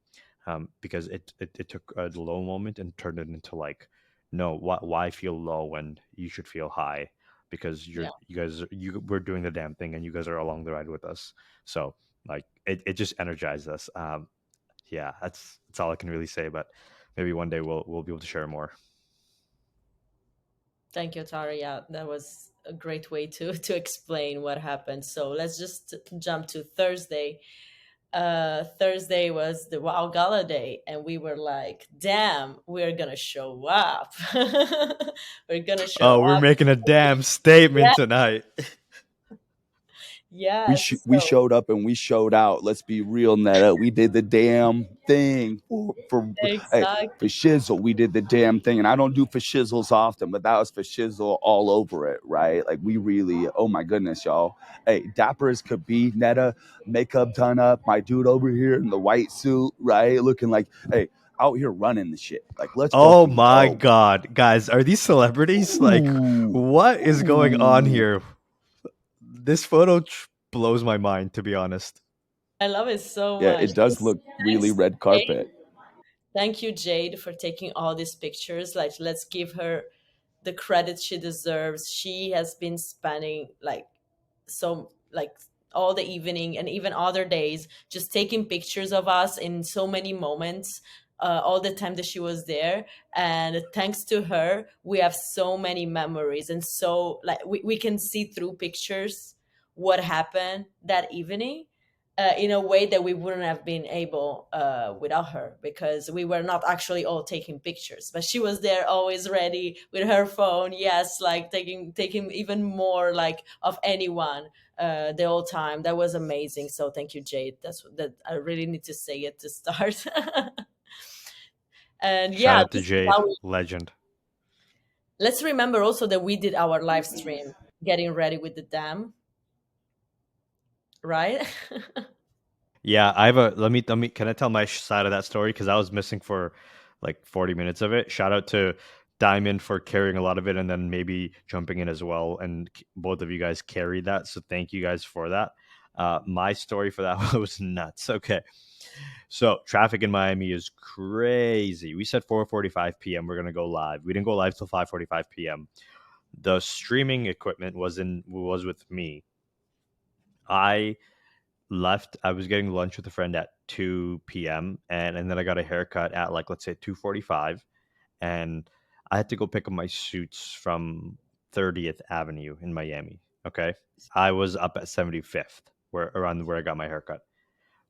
S1: because it took a low moment and turned it into like, no, why feel low when you should feel high, because
S3: Yeah.
S1: you guys we're doing the damn thing, and you guys are along the ride with us. So like it just energized us. Yeah, that's all I can really say, but maybe one day we'll be able to share more.
S3: Thank you, Tara. Yeah, that was a great way to to explain what happened. So let's just jump to Thursday. Thursday was the Wow Gala day, and we were like, "Damn, we're gonna show up! We're gonna show
S1: Oh, we're
S3: up!"
S1: making a damn statement
S3: Yeah,
S1: tonight.
S3: yes.
S2: We
S3: So
S2: showed up and we showed out. Let's be real, Netta. We did the damn thing hey, for
S3: exactly,
S2: shizzle. We did the damn thing, and I don't do for shizzles often, but that was for shizzle all over it, right? Like we really, oh my goodness, y'all. Hey, dapper as could be, Netta, makeup done up, my dude over here in the white suit, right, looking like, hey, out here running the shit. Like let's
S1: Oh
S2: fucking
S1: my
S2: go.
S1: god, guys, are these celebrities? Like,
S2: Ooh,
S1: what is going on
S2: ooh.
S1: here? This photo blows my mind, to be honest.
S3: I love it so
S2: Yeah,
S3: much.
S2: it does
S3: And
S2: look really
S3: thanks,
S2: red
S3: Jade.
S2: carpet.
S3: Thank you, Jade, for taking all these pictures. Like, let's give her the credit she deserves. She has been spending so like all the evening and even other days just taking pictures of us in so many moments, all the time that she was there. And thanks to her, we have so many memories, and so like we can see through pictures what happened that evening, in a way that we wouldn't have been able without her, because we were not actually all taking pictures, but she was there always ready with her phone, yes, like taking even more like of anyone, the whole time. That was amazing. So thank you, Jade. That I really need to say it to start. And
S1: Shout
S3: yeah,
S1: out to
S3: this is
S1: Jade,
S3: how we,
S1: legend.
S3: let's remember also that we did our live stream getting ready with the dam, right?
S1: Yeah, I have a let me can I tell my side of that story, because I was missing for like 40 minutes of it. Shout out to Diamond for carrying a lot of it, and then maybe jumping in as well, and both of you guys carried that, so thank you guys for that. My story for that was nuts. Okay. So traffic in Miami is crazy. We said 4:45 p.m. we're gonna go live. We didn't go live till 5:45 p.m. The streaming equipment was with me. I left. I was getting lunch with a friend at 2 p.m. and then I got a haircut at, like, let's say 2:45, and I had to go pick up my suits from 30th Avenue in Miami. Okay, I was up at 75th, around where I got my haircut.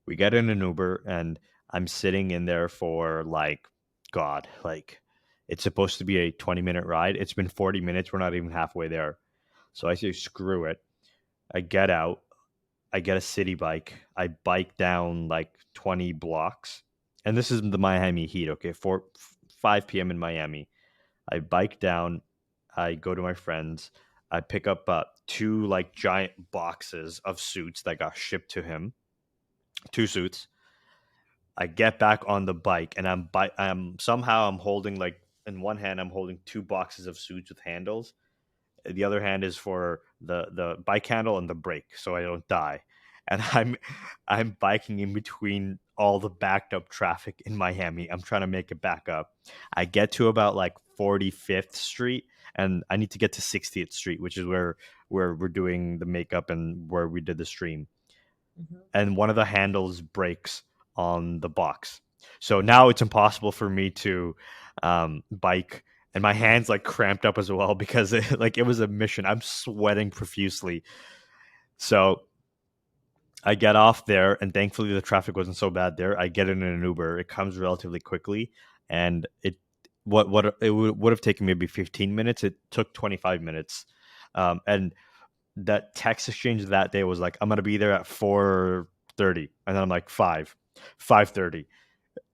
S1: We get in an Uber, and I'm sitting in there for, like, God, like, it's supposed to be a 20-minute ride. It's been 40 minutes. We're not even halfway there. So I say, screw it. I get out. I get a city bike. I bike down like 20 blocks. And this is the Miami heat, okay? 5 p.m. in Miami. I bike down. I go to my friends. I pick up two, like, giant boxes of suits that got shipped to him. 2 suits. I get back on the bike, and I'm holding, like, in one hand I'm holding 2 boxes of suits with handles. The other hand is for the bike handle and the brake, so I don't die. And I'm biking in between all the backed up traffic in Miami. I'm trying to make it back up. I get to about, like, 45th Street, and I need to get to 60th Street, which is where we're doing the makeup and where we did the stream.
S3: Mhm.
S1: And one of the handles breaks on the box. So now it's impossible for me to bike, and my hands, like, cramped up as well because it was a mission. I'm sweating profusely. So I get off there, and thankfully the traffic wasn't so bad there. I get in an Uber. It comes relatively quickly, and it would have taken maybe 15 minutes. It took 25 minutes, and that text exchange that day was like, I'm gonna be there at 4:30, and then I'm like 5:30,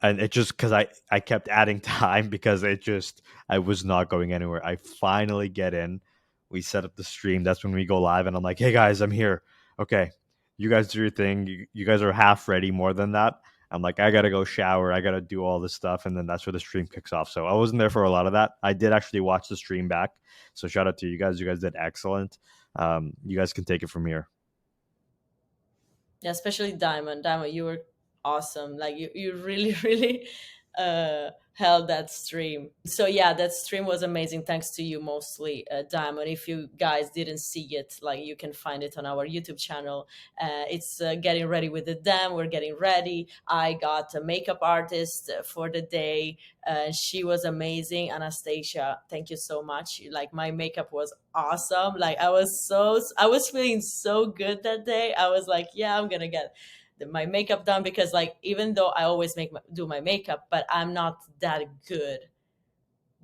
S1: and it just, because I kept adding time because I was not going anywhere. I finally get in. We set up the stream. That's when we go live, and I'm like, hey guys, I'm here. Okay, you guys do your thing. You guys are half ready. More than that, I'm like, I gotta go shower. I gotta do all this stuff, and then that's where the stream kicks off. So I wasn't there for a lot of that. I did actually watch the stream back. So shout out to you guys. You guys did excellent. You guys can take it from here.
S3: Yeah, especially Diamond, you were awesome. Like, you really really held that stream. So yeah, that stream was amazing, thanks to you mostly, Diamond. If you guys didn't see it, like, you can find it on our YouTube channel. It's getting ready with the dam. We're getting ready. I got a makeup artist for the day. She was amazing. Anastasia, thank you so much. Like, my makeup was awesome. Like, I was feeling so good that day. I was like, yeah, I'm gonna get my makeup done, because, like, even though I always do my makeup, but I'm not that good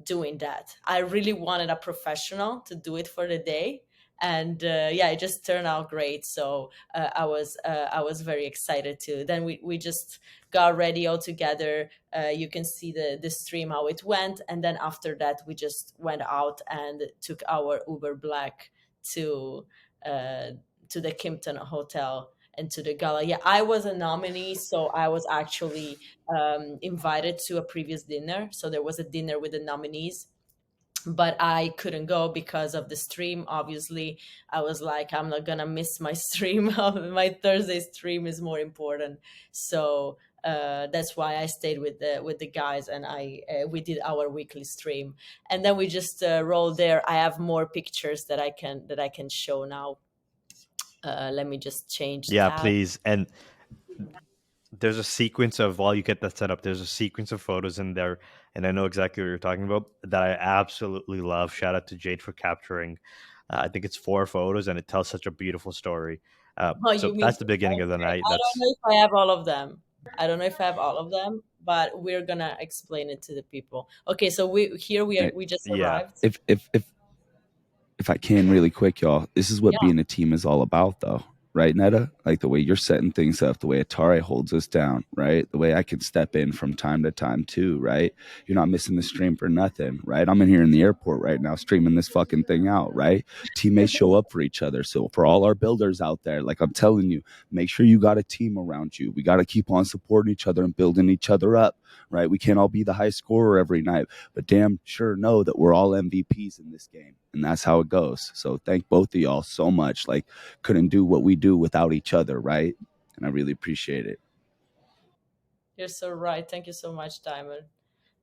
S3: doing that. I really wanted a professional to do it for the day, and yeah, it just turned out great. So I was very excited too. Then we just got ready all together. You can see the stream how it went, and then after that we just went out and took our Uber Black to the Kimpton Hotel and to the gala. Yeah, I was a nominee, so I was actually invited to a previous dinner. So there was a dinner with the nominees, but I couldn't go because of the stream. Obviously, I was like, I'm not gonna miss my stream. My Thursday stream is more important. So that's why I stayed with the guys, and we did our weekly stream, and then we just rolled there. I have more pictures that I can show now. Let me just change
S1: Yeah,
S3: tab.
S1: please. And there's a sequence of, while you get that set up, there's a sequence of photos in there, and I know exactly what you're talking about, that I absolutely love. Shout out to Jade for capturing. I think it's 4 photos, and it tells such a beautiful story.
S3: Oh,
S1: So
S3: you mean
S1: that's the
S3: to
S1: beginning of the
S3: celebrate?
S1: night.
S3: I don't
S1: That's
S3: know if I have all of them. I don't know if I have all of them, but we're gonna explain it to the people. Okay, so
S2: Right.
S3: we just
S1: Yeah.
S3: arrived.
S2: If I can really quick, y'all, this is what
S3: Yeah.
S2: being a team is all about, though. Right, Netta? Like the way you're setting things up, the way atareh holds us down, right? The way I can step in from time to time too, right? You're not missing the stream for nothing, right? I'm in here in the airport right now streaming this fucking thing out, right? Teammates show up for each other. So for all our builders out there, like I'm telling you, make sure you got a team around you. We got to keep on supporting each other and building each other up, right? We can't all be the high scorer every night, but damn sure know that we're all MVPs in this game. and that's how it goes. So thank both of y'all so much. Like, couldn't do what we do without each other, right? And I really appreciate it.
S3: You're so right. Thank you so much, Diamond.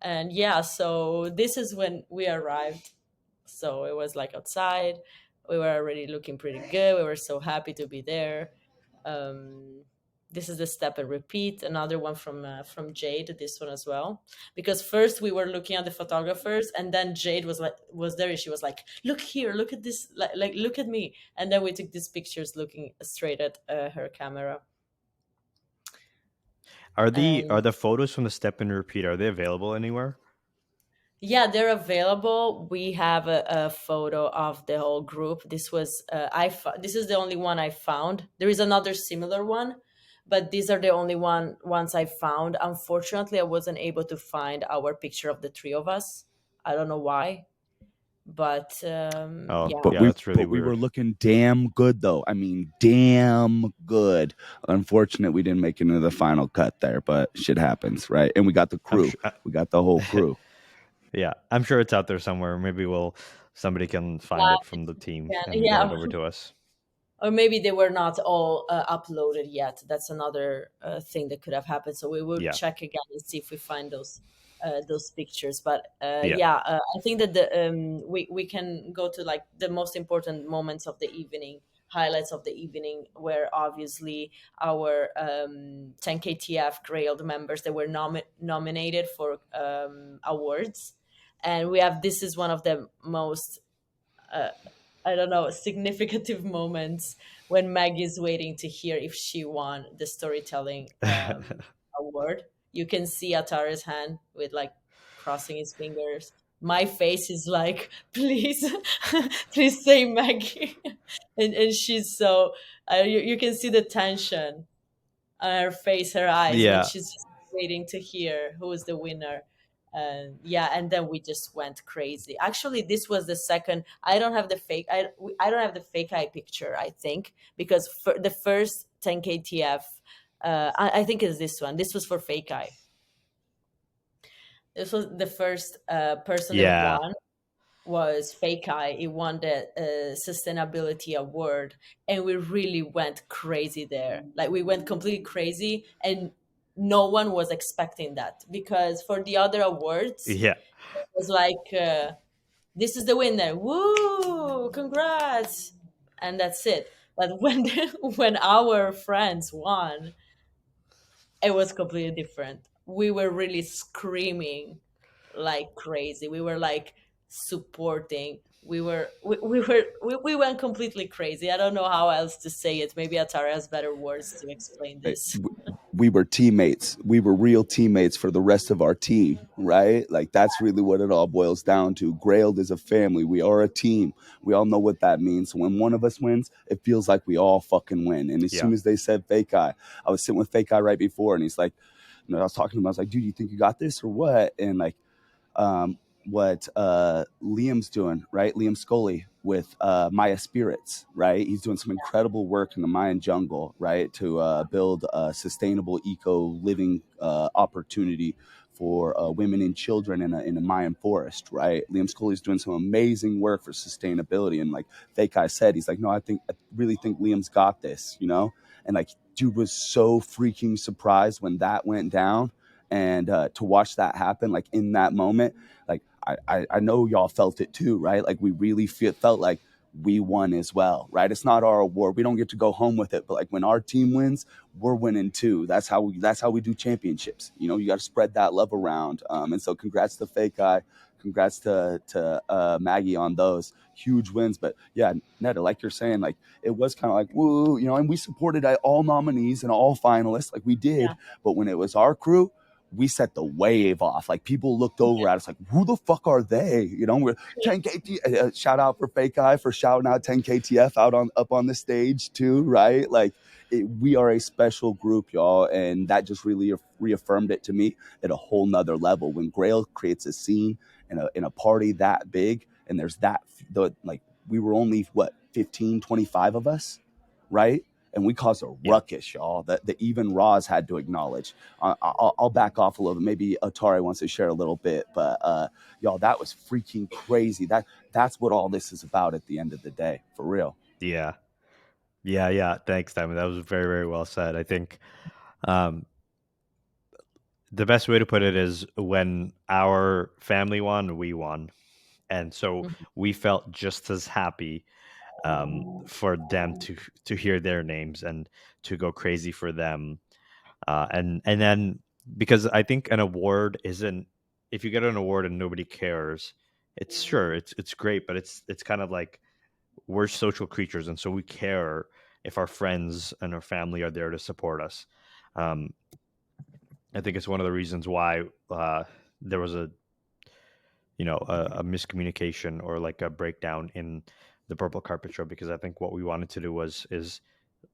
S3: And yeah, so this is when we arrived. So it was like outside. We were already looking pretty good. We were so happy to be there. Um, this is the step and repeat. Another one from Jade. This one as well. Because first we were looking at the photographers, and then Jade was there. And she was like, "Look here, look at this, like look at me." And then we took these pictures looking straight at her camera.
S1: Are
S3: And
S1: the photos from the step and repeat, are they available anywhere?
S3: yeah, they're available. We have a photo of the whole group. This was this is the only one I found. There is another similar one, but these are the only ones I found. Unfortunately, I wasn't able to find our picture of the three of us. I don't know why, but
S1: Oh,
S3: yeah.
S1: yeah, that's really
S2: But we were
S1: weird.
S2: looking damn good though. I mean, damn good. Unfortunate we didn't make it into the final cut there, but shit happens, right? And we got the
S1: I'm
S2: crew.
S1: sure.
S2: We got the whole crew.
S1: Yeah, I'm sure it's out there somewhere. Maybe somebody can find
S3: Yeah,
S1: it from the team and get it
S3: yeah,
S1: over to us.
S3: or maybe they were not all uploaded yet. That's another thing that could have happened. So we will
S1: Yeah,
S3: check again and see if we find those pictures. But
S1: yeah,
S3: yeah, I think that we can go to like the most important moments of the evening, highlights of the evening, where obviously our 10KTF Grailed members, they were nominated for awards, and we have, this is one of the most uh, I don't know, significant moments when Maggie's waiting to hear if she won the storytelling award. You can see Atareh's hand with like crossing his fingers. My face is like, please, please say Maggie. And she's so, you can see the tension on her face, her eyes, when
S1: yeah,
S3: she's just waiting to hear who is the winner. And yeah, and then we just went crazy. Actually, this was the second. I don't have the fake. I don't have the fake eye picture. I think because for the first 10KTF, I think it's this one. This was for fake eye. This was the first person that
S1: yeah,
S3: won was Fake Eye. It won the sustainability award, and we really went crazy there. Like we went completely crazy, and no one was expecting that because for the other awards,
S1: yeah,
S3: it was like, "This is the winner! Woo! Congrats!" And that's it. But when when our friends won, it was completely different. We were really screaming like crazy. We were like supporting. We went completely crazy. I don't know how else to say it. Maybe Atara has better words to explain
S2: Hey,
S3: this.
S2: we were teammates. We were real teammates for the rest of our team, right? Like that's really what it all boils down to. Grailed is a family. We are a team. We all know what that means. So when one of us wins, it feels like we all fucking win. And as
S1: yeah.
S2: soon as they said Fake Eye, I was sitting with Fake Eye right before, and he's like, I was talking to him. I was like, dude, you think you got this or what? And like, um, what Liam's doing, right? Liam Scully with Maya Spirits, right? He's doing some incredible work in the Mayan jungle, right, to build a sustainable eco living opportunity for women and children in a Mayan forest, right? Liam Scully's doing some amazing work for sustainability, and like Fake Eye said, he's like, no, I really think Liam's got this, and like, dude was so freaking surprised when that went down and to watch that happen like in that moment, like I know y'all felt it too, right? Like we really felt like we won as well, right? It's not our award, we don't get to go home with it, but like when our team wins, we're winning too. That's how we do championships. You got to spread that love around. And so congrats to Fake Eye, congrats to Maggie on those huge wins. But yeah, Netta, like you're saying, like it was kind of like woo, and we supported all nominees and all finalists, like we did.
S3: Yeah.
S2: But when it was our crew, we set the wave off. Like people looked over at us like, who the fuck are they? We're 10KTF. Shout out for Fake Eye for shouting out 10KTF up on the stage too, right? Like we are a special group, y'all, and that just really reaffirmed it to me at a whole nother level. When Grail creates a scene in a party that big, and there's like we were only what 15, 25 of us, right? and we caused a ruckus, y'all, that even Roz had to acknowledge. I'll back off a little bit. Maybe Atareh wants to share a little bit, but y'all, that was freaking crazy. That's what all this is about at the end of the day, for real.
S1: Yeah. Thanks, Diamond. That was very, very well said. I think the best way to put it is when our family won, we won. And so we felt just as happy for them to hear their names and to go crazy for them. And then, because I think an award isn't, if you get an award and nobody cares, it's great, but it's kind of like, we're social creatures, and so we care if our friends and our family are there to support us. I think it's one of the reasons why there was a miscommunication or like a breakdown in the purple carpet show, because I think what we wanted to do is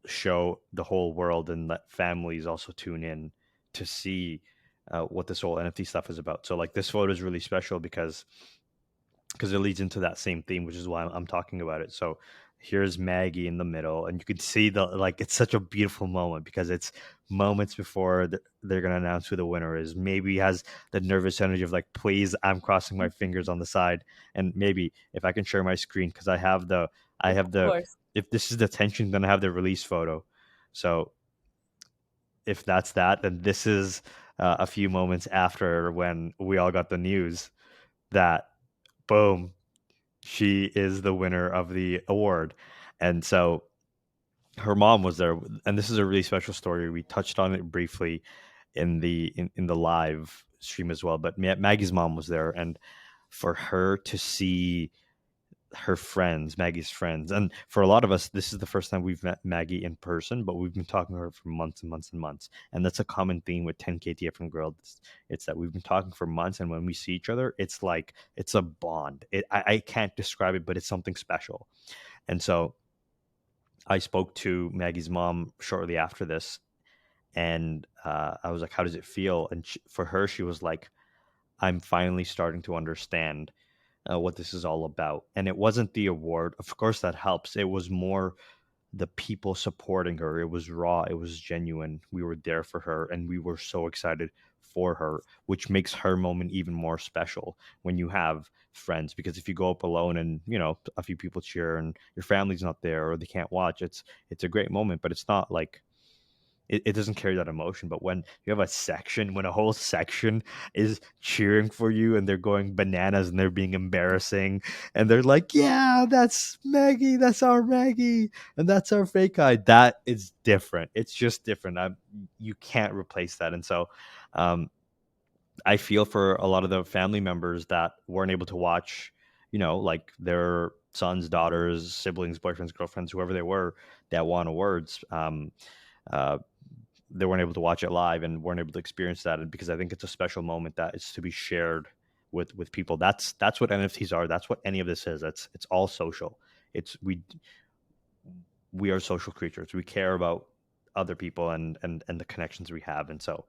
S1: show the whole world and let families also tune in to see what this whole NFT stuff is about. So like this photo is really special because it leads into that same theme, which is why I'm talking about it. So here's Maggie in the middle, and you can see it's such a beautiful moment because it's moments before they're going to announce who the winner is. Maybe has the nervous energy of like, please, I'm crossing my fingers on the side. And maybe if I can share my screen, because I have the, if this is the tension, then I have the release photo. So if that's that, then this is a few moments after when we all got the news that, boom, she is the winner of the award. And so her mom was there, and this is a really special story. We touched on it briefly in the live stream as well, but Maggie's mom was there, and for her to see her friends, Maggie's friends, and for a lot of us, this is the first time we've met Maggie in person, but we've been talking to her for months and months and months. And that's a common theme with 10KTF and Girl. It's that we've been talking for months, and when we see each other, it's like it's a bond. I can't describe it, but it's something special. And so I spoke to Maggie's mom shortly after this, and I was like, how does it feel? And for her, she was like, I'm finally starting to understand what this is all about. And it wasn't the award. Of course, that helps. It was more the people supporting her. It was raw. It was genuine. We were there for her, and we were so excited for her, which makes her moment even more special when you have friends. Because if you go up alone and a few people cheer and your family's not there or they can't watch, it's a great moment, but it's not like it doesn't carry that emotion. But when you have when a whole section is cheering for you and they're going bananas and they're being embarrassing and they're like, yeah, that's Maggie, that's our Maggie, and that's our fake eye, that is different. It's just different. You can't replace that. And so I feel for a lot of the family members that weren't able to watch, like their sons, daughters, siblings, boyfriends, girlfriends, whoever they were that won awards. They weren't able to watch it live and weren't able to experience that. And because I think it's a special moment that is to be shared with people. That's what NFTs are. That's what any of this is. It's all social. We are social creatures. We care about other people and the connections we have. And so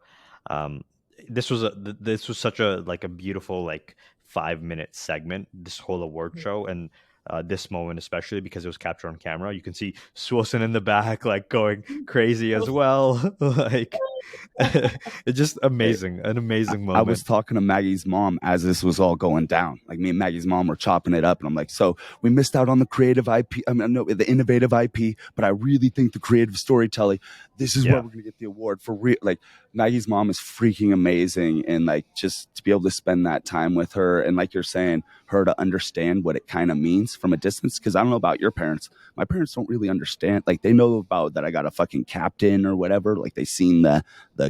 S1: this was such a beautiful 5-minute segment, this whole award show. And this moment especially because it was captured on camera. You can see Swilson in the back going crazy as well. It's just amazing. An amazing moment.
S2: I was talking to Maggie's mom as this was all going down. Like me and Maggie's mom were chopping it up, and I'm like, so we missed out on the creative IP. I mean, no, the innovative IP, but I really think the creative storytelling, this is where we're gonna get the award for real. Like Maggie's mom is freaking amazing, and just to be able to spend that time with her, and like you're saying, her to understand what it kind of means from a distance. Because I don't know about your parents, my parents don't really understand. Like they know about that I got a fucking captain or whatever. Like they seen the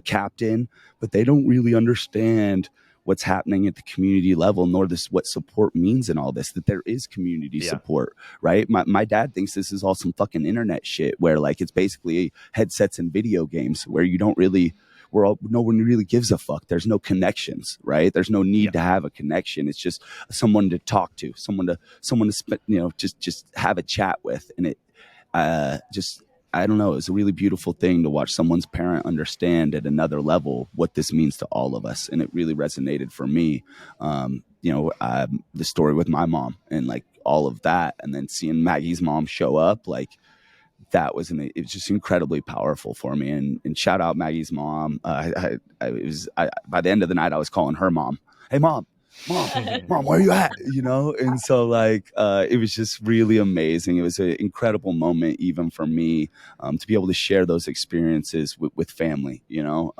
S2: captain, but they don't really understand what's happening at the community level, nor what support means in all this, that there is community support, right? My dad thinks this is all some fucking internet shit where it's basically headsets and video games where you don't really, no one really gives a fuck. There's no connections, right? There's no need to have a connection. It's just someone to talk to, someone to spend, just have a chat with. And it I don't know, it's a really beautiful thing to watch someone's parent understand at another level what this means to all of us. And it really resonated for me. The story with my mom and all of that, and then seeing Maggie's mom show up, that was it was just incredibly powerful for me. And shout out Maggie's mom. By the end of the night, I was calling her mom. Hey, mom, where are you at? You know? And so like, it was just really amazing. It was an incredible moment, even for me, to be able to share those experiences with family, you know?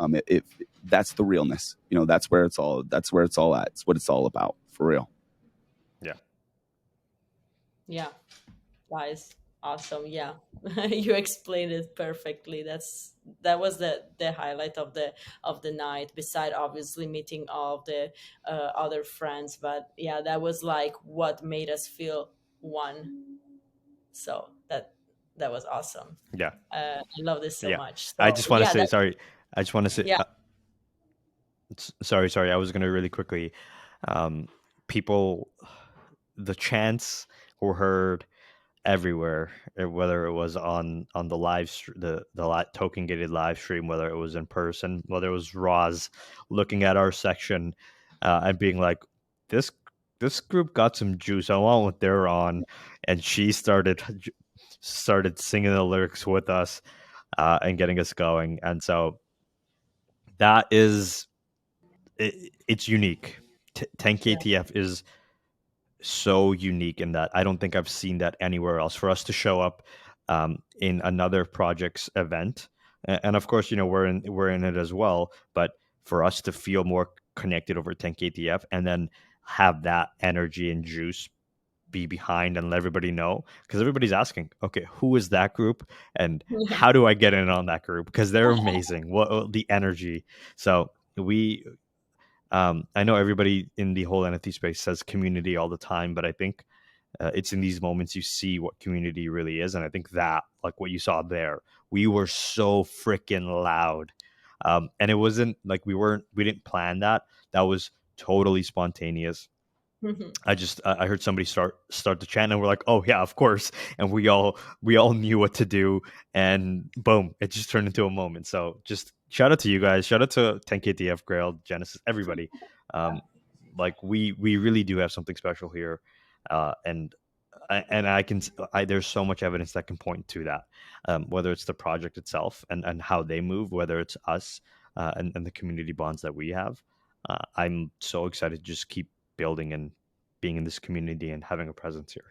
S2: That's the realness, you know, that's where it's all at. It's what it's all about, for real.
S1: Yeah.
S3: Yeah, that is awesome. Yeah, you explained it perfectly. That was the highlight of the night. Beside obviously meeting all of the other friends, but yeah, that was like what made us feel one. So that was awesome.
S1: Yeah.
S3: I love this so
S1: Yeah.
S3: much.
S1: I
S3: So
S1: just want to
S3: yeah,
S1: say
S3: that
S1: sorry. I just want to say
S3: yeah.
S1: sorry. I was going to really quickly. Um, people, the chants were heard everywhere, whether it was on the token gated live stream, whether it was in person, whether it was Roz looking at our section and being like, this group got some juice, I want what they're on. And she started singing the lyrics with us and getting us going. And so that is it's unique. 10 KTF is so unique in that I don't think I've seen that anywhere else. For us to show up in another project's event, and of course, you know, we're in it as well. But for us to feel more connected over 10 KTF and then have that energy and juice be behind and let everybody know, because everybody's asking, okay, who is that group and how do I get in on that group, because they're amazing. What the energy. So we I know everybody in the whole NFT space says community all the time, but I think it's in these moments you see what community really is. And I think that, like what you saw there, we were so freaking loud. And it wasn't like we didn't plan that. That was totally spontaneous. I heard somebody start the chant and we're like, oh yeah, of course. And we all knew what to do, and boom, it just turned into a moment. So just shout out to you guys, shout out to 10KTF, Grail, Genesis, everybody. um like we really do have something special here. And I can there's so much evidence that can point to that, whether it's the project itself and how they move, whether it's us and the community bonds that we have. I'm so excited to just keep building and being in this community and having a presence here.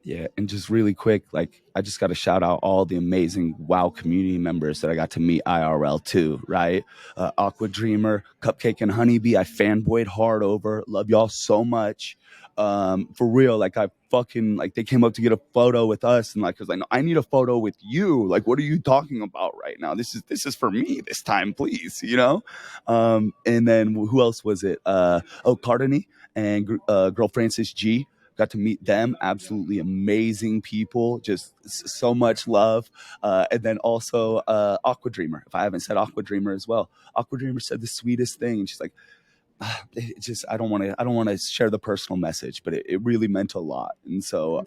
S2: Yeah, and just really quick, like I just got to shout out all the amazing WoW community members that I got to meet IRL too, right? Aqua Dreamer, Cupcake and Honeybee, I fanboyed hard over. Love y'all so much. For real, like I fucking like they came up to get a photo with us, and like I was like, no, I need a photo with you. Like, what are you talking about right now? This is for me this time, please, you know. And then who else was it? Cardini and girl Francis G. Got to meet them. Absolutely amazing people. Just so much love. And then also Aqua Dreamer. If I haven't said Aqua Dreamer as well, Aqua Dreamer said the sweetest thing. And she's like, it just I don't want to share the personal message, but it really meant a lot. And so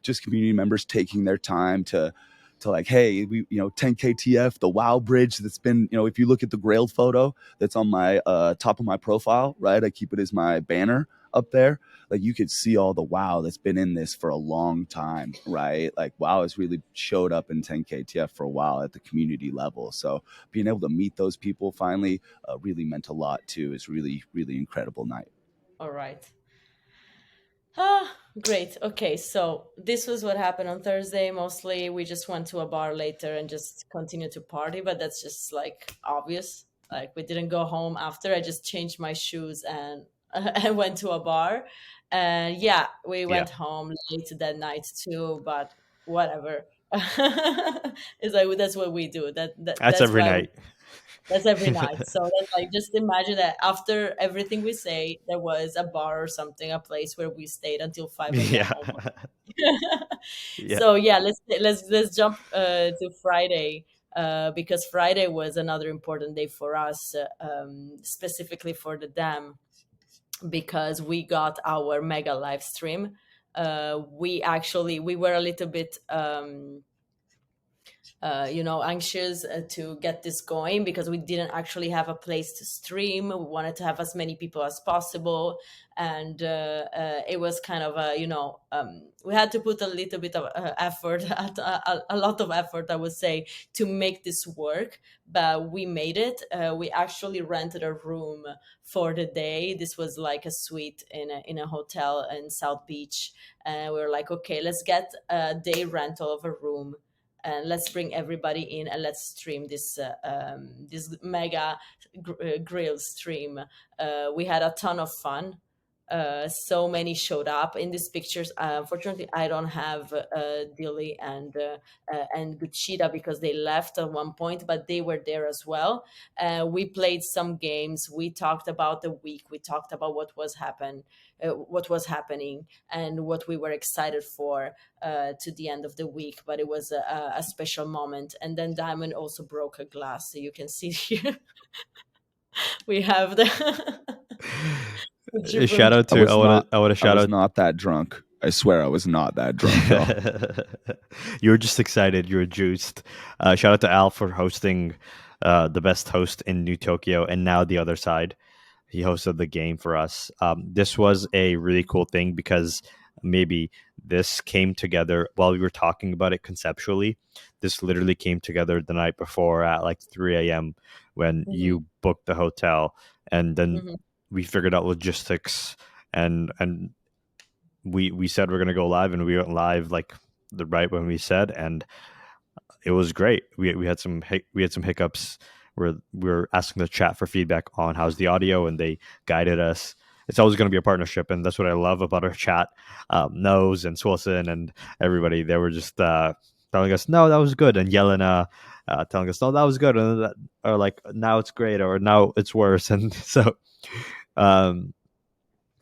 S2: just community members taking their time to like, hey, we 10KTF, the WoW bridge that's been, if you look at the Grailed photo that's on my top of my profile, right? I keep it as my banner up there. Like you could see all the WoW that's been in this for a long time, right? Like WoW has really showed up in 10KTF for a while at the community level. So being able to meet those people finally really meant a lot too. It's really, really incredible night.
S3: All right. Ah, great. Okay, so this was what happened on Thursday. Mostly, we just went to a bar later and just continued to party, but that's just like obvious. Like we didn't go home after. I just changed my shoes and I went to a bar, and yeah, we
S1: Yeah,
S3: went home late that night too. But whatever. It's like that's what we do.
S1: that's
S3: That's
S1: every
S3: why
S1: night.
S3: that's every night. So that's like just imagine that after everything we say, there was a bar or something, a place where we stayed until 5 a.m.
S1: Yeah.
S3: Oh my.
S1: Yeah.
S3: So yeah, let's jump to Friday, because Friday was another important day for us, specifically for the dam, because we got our mega live stream. We were a little bit anxious to get this going, because we didn't actually have a place to stream. We wanted to have as many people as possible, and it was kind of we had to put a little bit of effort, a lot of effort, I would say, to make this work. But we made it. We actually rented a room for the day. This was like a suite in a hotel in South Beach, and we were like, okay, let's get a day rental of a room, and let's bring everybody in, and let's stream this mega grill stream. We had a ton of fun. So many showed up in these pictures. Unfortunately, I don't have Dilly and Gucci because they left at one point, but they were there as well. We played some games. We talked about the week. We talked about what was happening, and what we were excited for to the end of the week. But it was a special moment. And then Diamond also broke a glass, so you can see here we have the
S1: Shout out
S2: I
S1: to
S2: was not.
S1: I want to
S2: I
S1: shout
S2: was
S1: out.
S2: not that drunk. I swear I was not that drunk, y'all.
S1: You were just excited. You were juiced. Shout out to Al for hosting the best host in New Tokyo, and now the other side. He hosted the game for us. This was a really cool thing because maybe this came together while we were talking about it conceptually. This literally came together the night before at like 3 a.m. when
S3: Mhm,
S1: you booked the hotel, and then
S3: mhm.
S1: we figured out logistics, and we said we're gonna go live, and we went live like the right when we said, and it was great. We had some hiccups where we were asking the chat for feedback on how's the audio, and they guided us. It's always going to be a partnership, and that's what I love about our chat. Nose and Swilson and everybody, they were just telling us, "No, that was good," and Yelena telling us, "No, that was good," or like, "Now it's great," or "Now it's worse," and so um,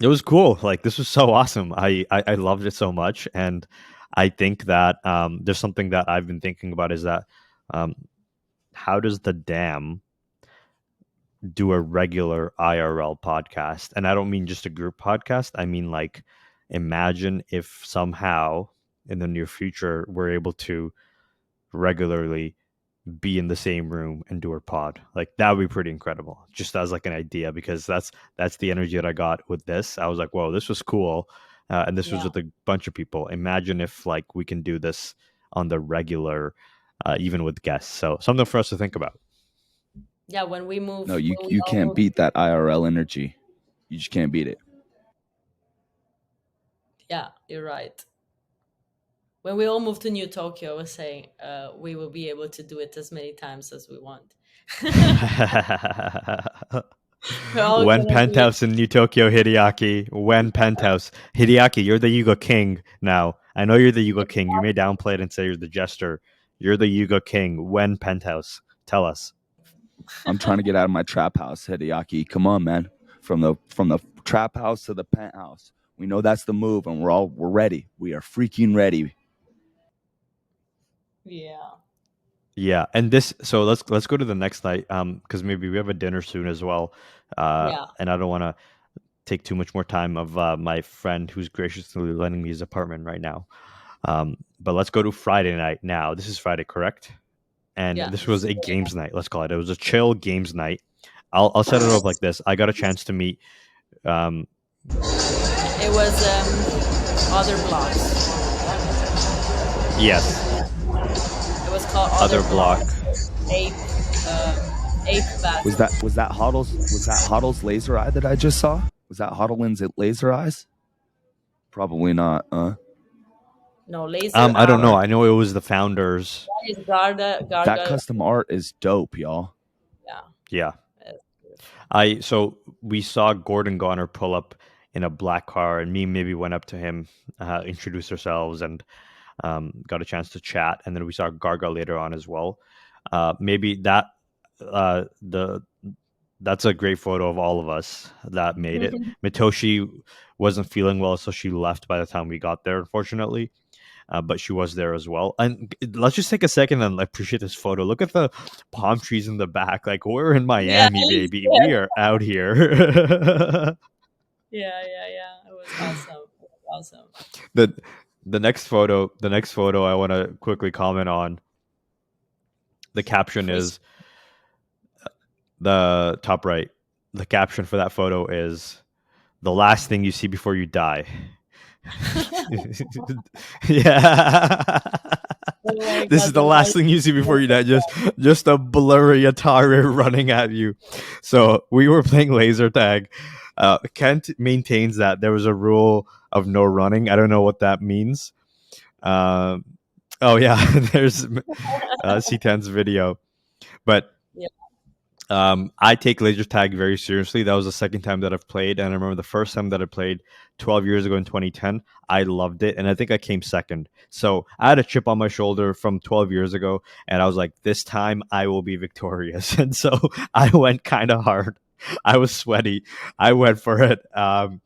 S1: it was cool. Like, this was so awesome. I loved it so much, and I think that there's something that I've been thinking about is that um, how does the dam do a regular IRL podcast? And I don't mean just a group podcast. I mean, like, imagine if somehow in the near future we're able to regularly be in the same room and do our pod. Like, that would be pretty incredible, just as like an idea, because that's the energy that I got with this. I was like, whoa, this was cool. And this was
S3: Yeah,
S1: with a bunch of people. Imagine if like we can do this on the regular, even with guests. So something for us to think about.
S3: yeah. When we
S2: No,
S3: move,
S2: you
S3: when we
S2: you
S3: all
S2: can't
S3: move,
S2: beat that IRL energy. You just can't beat it.
S3: yeah, you're right. When we all move to New Tokyo, I was saying we will be able to do it as many times as we want. We're all
S1: When
S3: gonna be.
S1: penthouse in New Tokyo, Hideaki. When penthouse, Hideaki, you're the Yuga king now. I know you're the Yuga king. You may downplay it and say you're the jester. You're the Yuga king. When penthouse, tell us.
S2: I'm trying to get out of my trap house, Hideaki. Come on, man. From the trap house to the penthouse. We know that's the move, and we're ready. We are freaking ready.
S3: Yeah,
S1: Yeah, and this. So let's go to the next night. Because maybe we have a dinner soon as well.
S3: yeah,
S1: And I don't want to take too much more time of my friend who's graciously lending me his apartment right now. But let's go to Friday night now. This is Friday, correct? And
S3: yeah.
S1: this
S3: This
S1: was
S3: is
S1: a games night. Let's call it. It was a chill games night. I'll set it up like this. I got a chance to meet. Um,
S3: it was other blocks.
S1: yes,
S3: It was called other
S1: other block.
S3: blocks. Ape, ape
S2: Was
S3: Basel.
S2: that Hoddle's laser eye that I just saw? Was that Hoddlin's laser eyes? Probably not.
S3: No, laser
S1: I don't
S2: All
S3: eye.
S1: know.
S2: right.
S1: I know it was the founders.
S3: That is Garda.
S2: That
S3: Garga.
S2: custom art is dope, y'all.
S3: Yeah,
S1: Yeah,
S3: it's beautiful.
S1: so we saw Gordon Goner pull up in a black car, and me maybe went up to him, introduced ourselves, and got a chance to chat. And then we saw Garga later on as well. Maybe the that's a great photo of all of us that made it. Mitoshi wasn't feeling well, so she left by the time we got there, unfortunately. But she was there as well. And let's just take a second and appreciate this photo. Look at the palm trees in the back. Like, we're in
S3: Yeah,
S1: Miami, baby. We are out here.
S3: yeah. It was awesome. It was awesome.
S1: the the next photo I want to quickly comment on. The caption is the top right. The caption for that photo is the last thing you see before you die. Yeah.
S3: Oh my
S1: This
S3: god,
S1: is the last thing you see before you die. Just a blurry atareh running at you. So we were playing laser tag. Kent maintains that there was a rule of no running. I don't know what that means. Oh yeah, there's C10's video, but
S3: yeah.
S1: I take laser tag very seriously. That was the second time that I've played, and I remember the first time that I played 12 years ago in 2010. I loved it, and I think I came second. So I had a chip on my shoulder from 12 years ago, and I was like, this time I will be victorious. And so I went kind of hard. I was sweaty. I went for it, and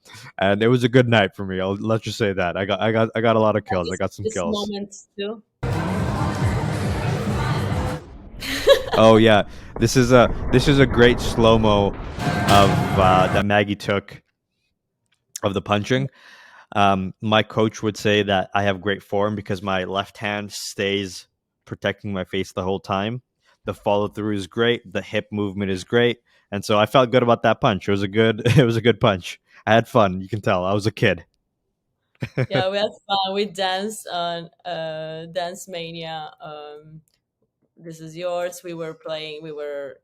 S1: it was a good night for me. Let's just say that I got a lot of kills. I got some
S3: This
S1: kills.
S3: moment too.
S1: Oh yeah, this is a great slow mo of that Maggie took of the punching. My coach would say that I have great form because my left hand stays protecting my face the whole time. The follow through is great. The hip movement is great, and so I felt good about that punch. It was a good it was a good punch. I had fun. You can tell I was a kid.
S3: Yeah, we had fun. We danced on Dance Mania. This is yours. We were playing. We were,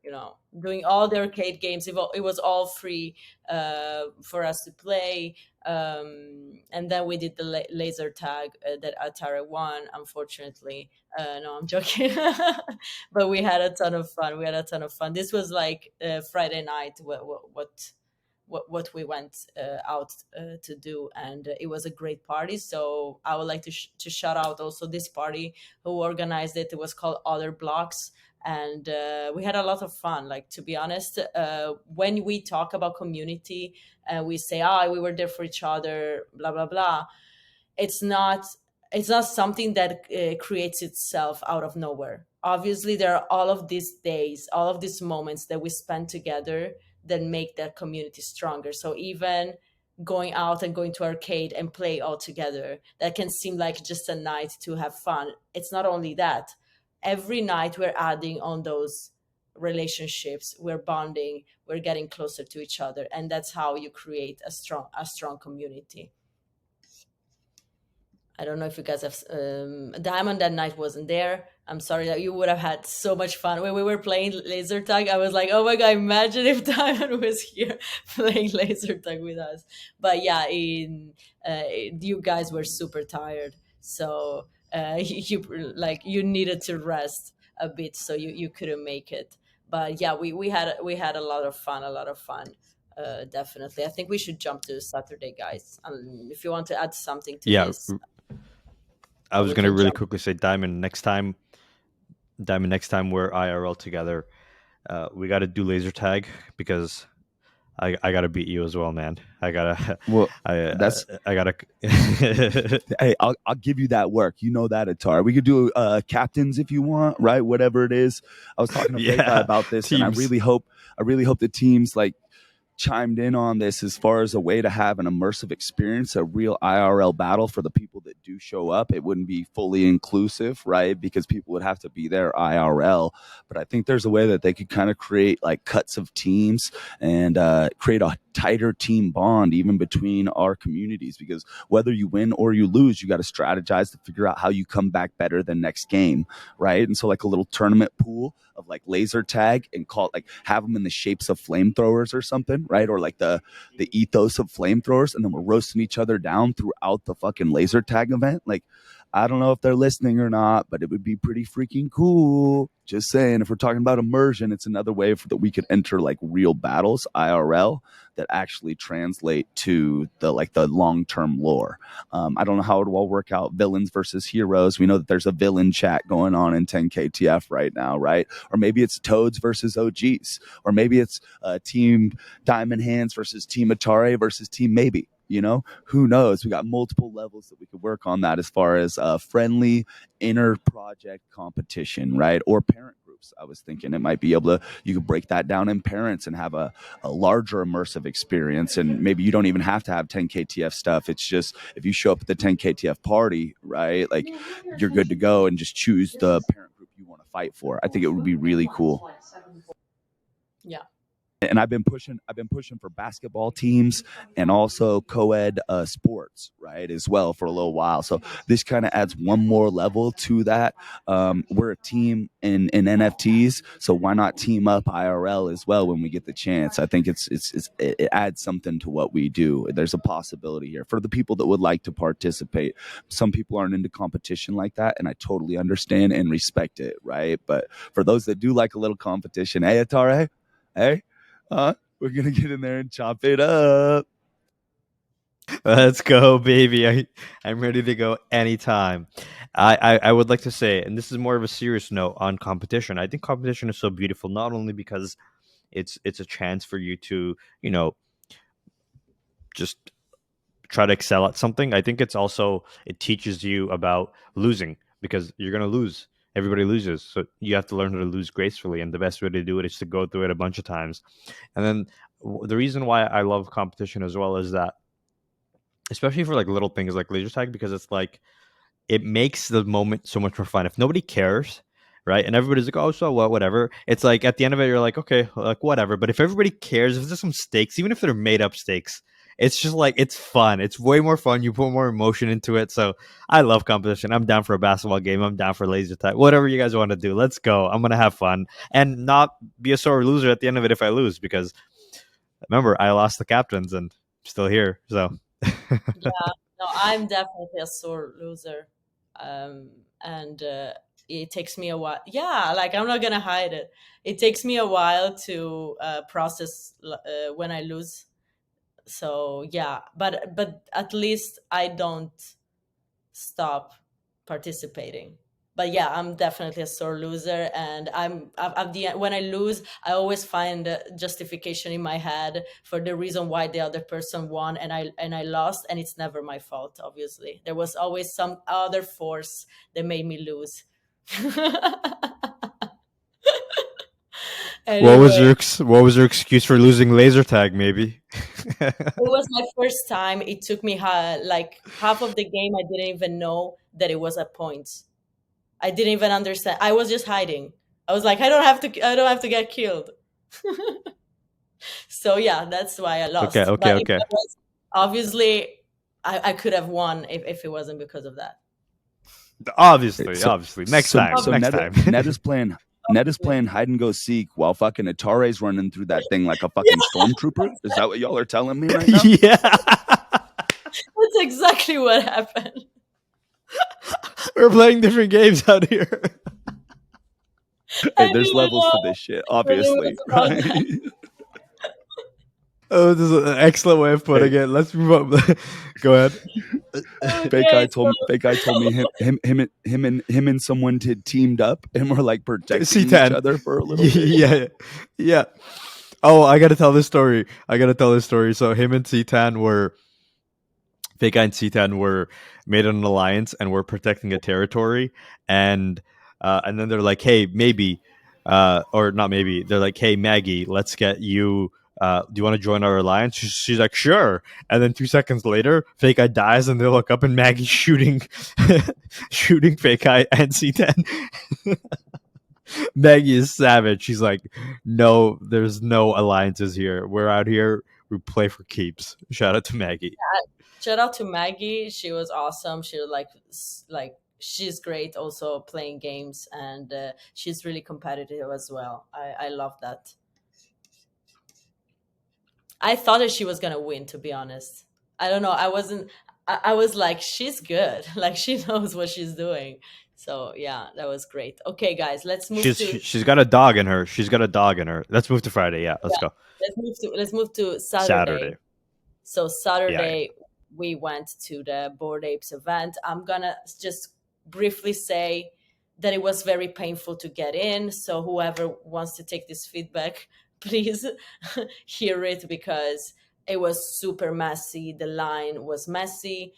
S3: doing all the arcade games. It was all free for us to play. And then we did the laser tag that atareh won. Unfortunately, no, I'm joking. But we had a ton of fun. We had a ton of fun. This was like Friday night. What we went out to do, and it was a great party. So I would like to shout out also this party who organized it. It was called Other Blocks, and we had a lot of fun. Like, to be honest, when we talk about community and we say, we were there for each other, blah blah blah, it's not something that creates itself out of nowhere. Obviously, there are all of these days, all of these moments that we spend together that make that community stronger. So even going out and going to arcade and play all together, that can seem like just a night to have fun. It's not only that. Every night we're adding on those relationships, we're bonding, we're getting closer to each other, and that's how you create a strong community. I don't know if you guys have. Diamond that night wasn't there. I'm sorry that you would have had so much fun when we were playing laser tag. I was like, oh my god, imagine if Diamond was here playing laser tag with us. But yeah, you guys were super tired, so you needed to rest a bit, so you couldn't make it. But yeah, we had a lot of fun, definitely. I think we should jump to Saturday, guys. If you want to add something to
S1: Yeah,
S3: this.
S1: I was gonna really quickly say, Diamond. Next time we're IRL together, we got to do laser tag because I gotta beat you as well, man. I gotta.
S2: Well,
S1: I gotta.
S2: Hey, I'll give you that work. You know that, atareh. We could do captains if you want, right? Whatever it is. I was talking to Figge
S1: Yeah,
S2: about this,
S1: teams.
S2: and I really hope the teams like chimed in on this as far as a way to have an immersive experience, a real IRL battle for the people that do show up. It wouldn't be fully inclusive, right? Because people would have to be there IRL. But I think there's a way that they could kind of create like cuts of teams and create a tighter team bond even between our communities, because whether you win or you lose, you got to strategize to figure out how you come back better than next game, right? And so like a little tournament pool of like laser tag and have them in the shapes of flamethrowers or something, right? Or like the ethos of flamethrowers, and then we're roasting each other down throughout the fucking laser tag event. Like, I don't know if they're listening or not, but it would be pretty freaking cool. Just saying, if we're talking about immersion, it's another way that we could enter like real battles IRL that actually translate to the long-term lore. I don't know how it will all work out. Villains versus heroes. We know that there's a villain chat going on in 10KTF right now, right? Or maybe it's Toads versus OGs, or maybe it's Team Diamond Hands versus Team atareh versus Team Maybe. Who knows? We got multiple levels that we could work on that as far as friendly inner project competition, right? Or parent groups. I was thinking it might be you could break that down in parents and have a larger immersive experience. And maybe you don't even have to have 10KTF stuff. It's just if you show up at the 10KTF party, right? Like, you're good to go and just choose the parent group you want to fight for. I think it would be really cool.
S3: Yeah.
S2: And I've been pushing for basketball teams and also co-ed sports, right, as well for a little while. So this kind of adds one more level to that. We're a team in NFTs, so why not team up IRL as well when we get the chance? I think it adds something to what we do. There's a possibility here for the people that would like to participate. Some people aren't into competition like that, and I totally understand and respect it, right? But for those that do like a little competition, hey, atareh, hey. We're gonna get in there and chop it up.
S1: Let's go, baby. I'm ready to go anytime. I would like to say, and this is more of a serious note on competition. I think competition is so beautiful, not only because it's a chance for you to, just try to excel at something. I think it teaches you about losing, because you're gonna lose. Everybody loses, so you have to learn how to lose gracefully, and the best way to do it is to go through it a bunch of times. And then the reason why I love competition as well is that, especially for like little things like laser tag, because it's like it makes the moment so much more fun. If nobody cares, right, and everybody's like, oh, so what, whatever, it's like at the end of it you're like, okay, like whatever. But if everybody cares, if there's some stakes, even if they're made up stakes, it's just like, it's fun. It's way more fun. You put more emotion into it. So I love competition. I'm down for a basketball game. I'm down for laser tag. Whatever you guys want to do, let's go. I'm gonna have fun and not be a sore loser at the end of it if I lose, because remember, I lost the captains and I'm still here. So
S3: Yeah, no, I'm definitely a sore loser. And it takes me a while. Yeah, like I'm not gonna hide it. It takes me a while to process when I lose. So yeah, but at least I don't stop participating. But yeah, I'm definitely a sore loser, and I'm at the end when I lose, I always find a justification in my head for the reason why the other person won and I lost, and it's never my fault. Obviously, there was always some other force that made me lose. Anyway,
S1: what was your excuse for losing laser tag? Maybe.
S3: it was my first time. It took me like half of the game. I didn't even know that it was a point. I didn't even understand. I was just hiding. I was like, I don't have to. I don't have to get killed. So yeah, that's why I
S1: Okay,
S3: lost.
S1: okay,
S3: But if
S1: okay.
S3: I was, obviously, I could have won if it wasn't because of that.
S1: Obviously,
S2: So
S1: obviously. Next time,
S2: so
S1: next
S2: Ned,
S1: time.
S2: Ned is playing hide and go seek while fucking atareh's running through that thing like a fucking
S3: Yeah,
S2: stormtrooper. Is that what y'all are telling me right now?
S1: Yeah.
S3: that's exactly what happened.
S1: We're playing different games out here.
S2: Hey,
S3: I
S2: there's
S3: didn't
S2: levels
S3: know
S2: to this shit,
S3: what it was
S2: obviously,
S3: about
S2: right?
S3: that.
S1: Oh, this is an excellent way of putting
S2: Hey,
S1: it. Let's move on. Go ahead.
S3: Okay, so
S2: fake guy told me him and someone teamed up and were like protecting each
S1: C10.
S2: other for a little bit.
S1: Yeah. Yeah. Oh, I gotta tell this story. So him and C10 were Fake Guy and C10 were made an alliance and were protecting a territory, and then they're like, hey, maybe, or not maybe, they're like, hey, Maggie, let's get you. Do you want to join our alliance? She's like, sure. And then 2 seconds later, Fake Guy dies, and they look up, and Maggie's shooting, shooting Fake Guy and C10. Maggie is savage. She's like, no, there's no alliances here. We're out here. We play for keeps. Shout out to Maggie.
S3: shout out to Maggie. She was awesome. She was like she's great also playing games, and she's really competitive as well. I love that. I thought that she was gonna win, to be honest. I don't know. I wasn't. I was like, she's good. Like she knows what she's doing. So yeah, that was great. Okay, guys, let's move to
S1: She's got a dog in her. She's got a dog in her. Let's move to Friday. Yeah, let's
S3: yeah.
S1: go.
S3: Let's move to Saturday.
S1: Saturday.
S3: So
S1: Yeah, yeah.
S3: Saturday we went to the Bored Apes event. I'm gonna just briefly say that it was very painful to get in. So whoever wants to take this feedback, please hear it, because it was super messy. The line was messy.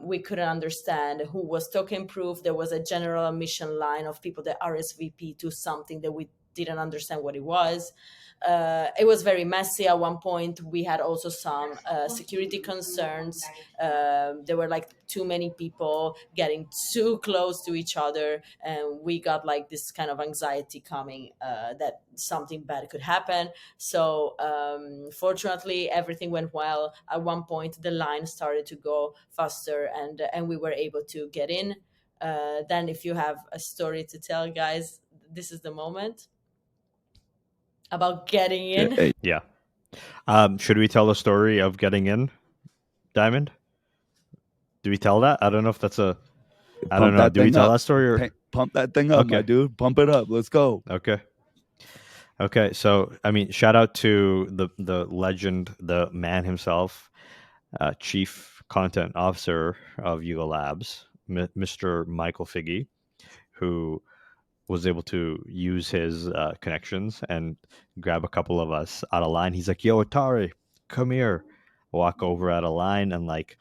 S3: We couldn't understand who was token proof. There was a general admission line of people that RSVP to something that we didn't understand what it was. It was very messy. At one point, we had also some security concerns. There were like too many people getting too close to each other, and we got like this kind of anxiety coming that something bad could happen. So fortunately, everything went well. At one point, the line started to go faster, and we were able to get in. Then, if you have a story to tell, guys, this is the moment about getting in.
S2: Hey,
S1: Yeah. Should we tell the story of getting in, Diamond? Do we tell that? I don't know if that's a. I don't
S2: pump
S1: know.
S2: that
S1: Do we
S2: thing
S1: tell
S2: up.
S1: that story or?
S2: Pump that thing up, my
S1: Okay.
S2: dude. Pump it up. Let's go.
S1: Okay. Okay. So I mean, shout out to the legend, the man himself, Chief Content Officer of Yuga Labs, Mr. Michael Figge, who was able to use his connections and grab a couple of us out of line. He's like, "Yo, atareh, come here." Walk over out of line and like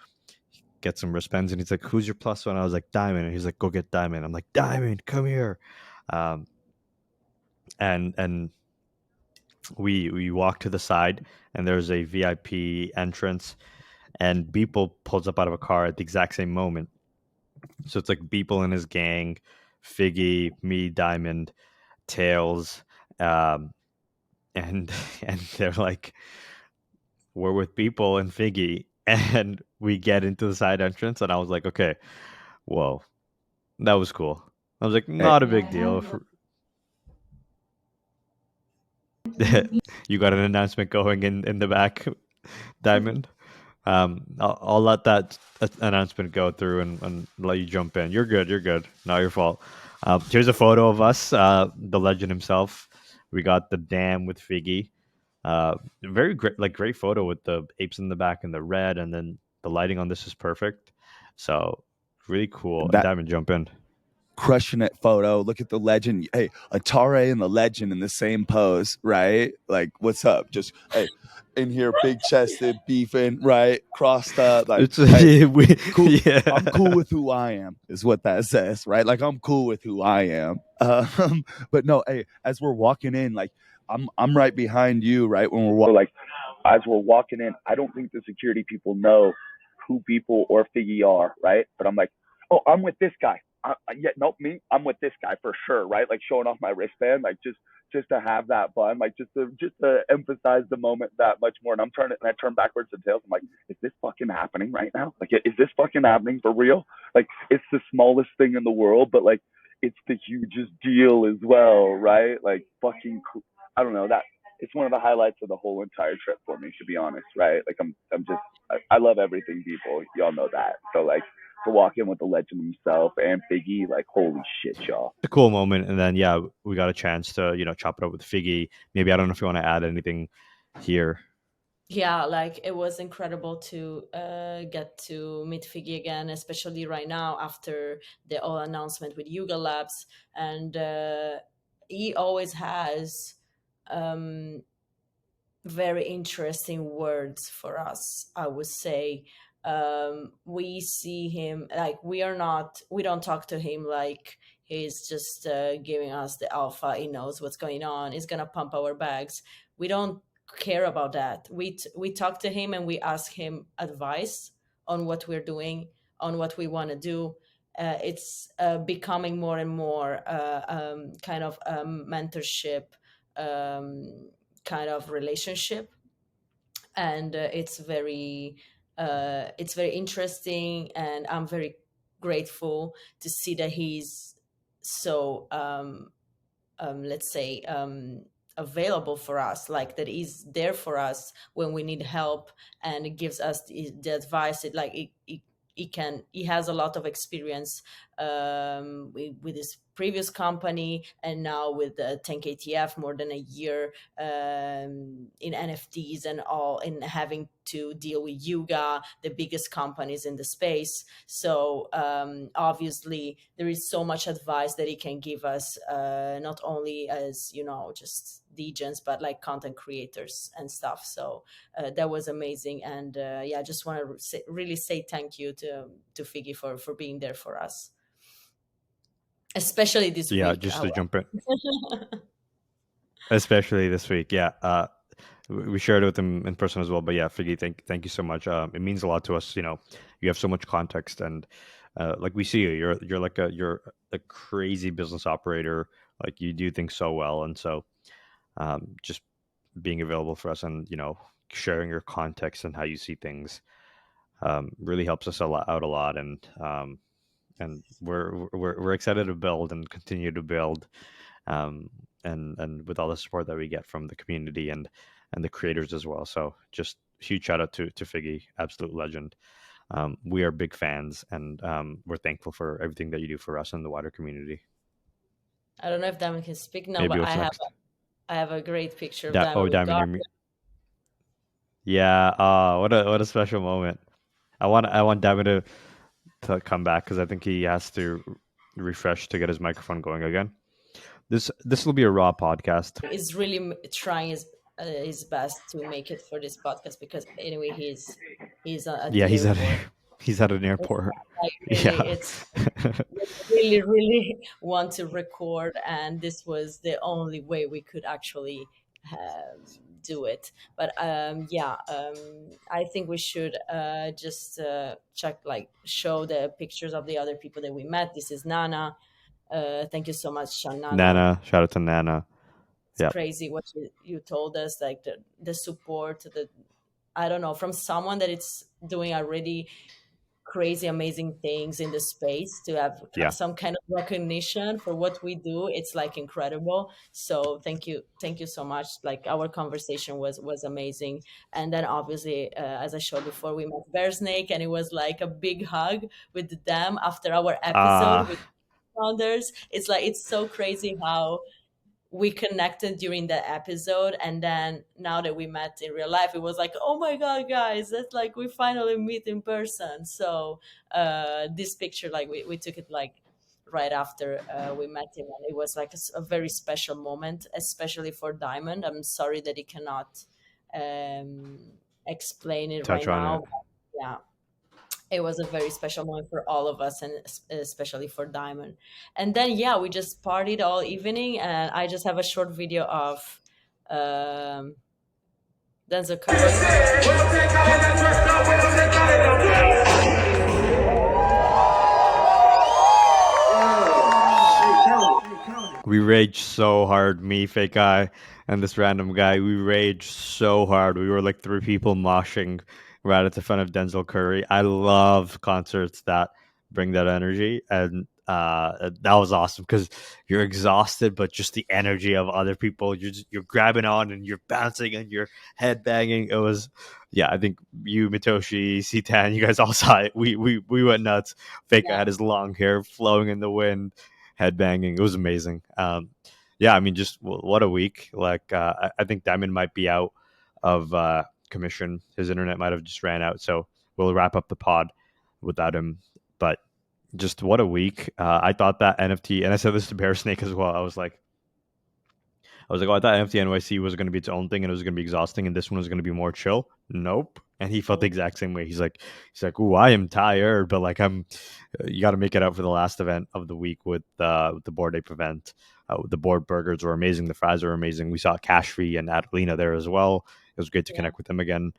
S1: get some wristbands, and he's like, "Who's your plus one?" I was like, "Diamond," and he's like, "Go get Diamond." I'm like, "Diamond, come here," um, and we walk to the side, and there's a VIP entrance, and Beeple pulls up out of a car at the exact same moment. So it's like Beeple and his gang, Figgy, me, Diamond, Tails, um, and and they're like, we're with Beeple and Figgy, and we get into the side entrance, and I was like, okay, whoa, that was cool. I was like, not a big deal. You got an announcement going in the back, Diamond. I'll let that announcement go through and let you jump in. You're good. You're good. Not your fault. Here's a photo of us, the legend himself. We got the dam with Figgy. Very great, like great photo with the apes in the back and the red, and then the lighting on this is perfect. So really cool.
S2: That
S1: Diamond, jump in.
S2: crushing it photo. Look at the legend. Hey, atareh and the legend in the same pose, right? Like, what's up? Just hey, in here, big chested, beefing, right? Crossed up, like,
S1: It's
S2: hey, cool.
S1: yeah.
S2: I'm cool with who I am, is what that says, right? Like, I'm cool with who I am. But no, hey, as we're walking in, like, I'm right behind you, right? When we're like, as we're walking in, I don't think the security people know who people or Figgy are, right? But I'm like, oh, I'm with this guy. Yeah, nope, me. I'm with this guy for sure, right? Like showing off my wristband, like just to have that bun, like just to emphasize the moment that much more. And I turn backwards to Tails. I'm like, is this fucking happening right now? Like, is this fucking happening for real? Like, it's the smallest thing in the world, but like, it's the hugest deal as well, right? Like, fucking, I don't know that. It's one of the highlights of the whole entire trip for me, to be honest, right? Like, I'm just, I love everything, people. Y'all know that. So like, to walk in with the legend himself and Figgy, like, holy shit, y'all.
S1: A cool moment. And then yeah, we got a chance to chop it up with Figgy. Maybe I don't know if you want to add anything here.
S3: Yeah, like it was incredible to get to meet Figgy again, especially right now after the whole announcement with Yuga Labs. And he always has um, very interesting words for us, I would say. We see him like we don't talk to him like he's just giving us the alpha. He knows what's going on, he's gonna pump our bags. We don't care about that. We talk to him and we ask him advice on what we're doing, on what we want to do. It's becoming more and more kind of mentorship um, kind of relationship, and it's very interesting, and I'm very grateful to see that he's so let's say available for us, like that he's there for us when we need help, and it gives us the advice. It like he has a lot of experience with his previous company, and now with the 10KTF, more than a year in NFTs and all, in having to deal with Yuga, the biggest companies in the space. So obviously there is so much advice that he can give us, not only as just degens, but like content creators and stuff. So that was amazing, and yeah, I just want to really say thank you to Figgy for being there for us, especially this
S1: Yeah,
S3: week.
S1: just to jump in. especially this week. Yeah, we shared it with him in person as well. But yeah, Figgy, thank you so much. It means a lot to us. You have so much context, and like we see you, you're a crazy business operator. Like you do things so well, and so just being available for us, and sharing your context and how you see things really helps us out a lot, and we're excited to build and continue to build, um, and with all the support that we get from the community and the creators as well. So just huge shout out to Figgy, absolute legend. We are big fans, and we're thankful for everything that you do for us and the wider community.
S3: I don't know if Diamond can speak now,
S1: Maybe
S3: but
S1: what's next?
S3: I have a great picture of
S1: Oh,
S3: Diamond with
S1: Diamond,
S3: Garga.
S1: yeah. What a special moment. I want Diamond to come back because I think he has to refresh to get his microphone going again. This will be a raw podcast.
S3: Is really trying his best to make it for this podcast because anyway he's at
S1: Yeah,
S3: the
S1: he's at
S3: airport.
S1: he's at an airport.
S3: Like really,
S1: Yeah.
S3: it's really really want to record, and this was the only way we could actually do it. But yeah, I think we should just check, like show the pictures of the other people that we met. This is Nana. Thank you so much, Nana.
S1: Nana, shout out to Nana.
S3: It's
S1: Yeah.
S3: crazy what you told us, like the support, the I don't know, from someone that it's doing already crazy amazing things in the space to have
S1: Yeah.
S3: some kind of recognition for what we do. It's like incredible. So thank you so much. Like our conversation was amazing. And then obviously as I showed before, we met Bearsnake, and it was like a big hug with them after our episode
S1: Ah,
S3: with founders. It's like it's so crazy how we connected during that episode, and then now that we met in real life, it was like, oh my god, guys, that's like we finally meet in person. So this picture, like we took it like right after we met him, and it was like a very special moment, especially for Diamond. I'm sorry that he cannot um, explain it
S1: touch
S3: right
S1: on
S3: now,
S1: it.
S3: but yeah, it was a very special moment for all of us, and especially for Diamond. And then yeah, we just partied all evening, and I just have a short video of um Denzel Curry.
S1: We raged so hard, me, fake guy, and this random guy. We raged so hard. We were like three people moshing right at the front of Denzel Curry. I love concerts that bring that energy, and that was awesome because you're exhausted, but just the energy of other people, you're grabbing on and you're bouncing and you're head banging. It was, yeah. I think you, Mitoshi, Citan, you guys all saw it. We went nuts. Fake guy
S3: Yeah,
S1: had his long hair flowing in the wind, headbanging. It was amazing. Yeah, I mean, just what a week. Like, I think Diamond might be out of commission. His internet might have just ran out. So we'll wrap up the pod without him. But just what a week. I thought that NFT, and I said this to Bearsnake as well. Oh, I thought NFT NYC was going to be its own thing and it was going to be exhausting, and this one was going to be more chill. Nope. And he felt the exact same way. He's like, "Ooh, I am tired, but like you got to make it out for the last event of the week with the Board Ape event. The board burgers were amazing. The fries were amazing. We saw Cashfree and Adelina there as well. It was great to
S3: yeah.
S1: connect with them again.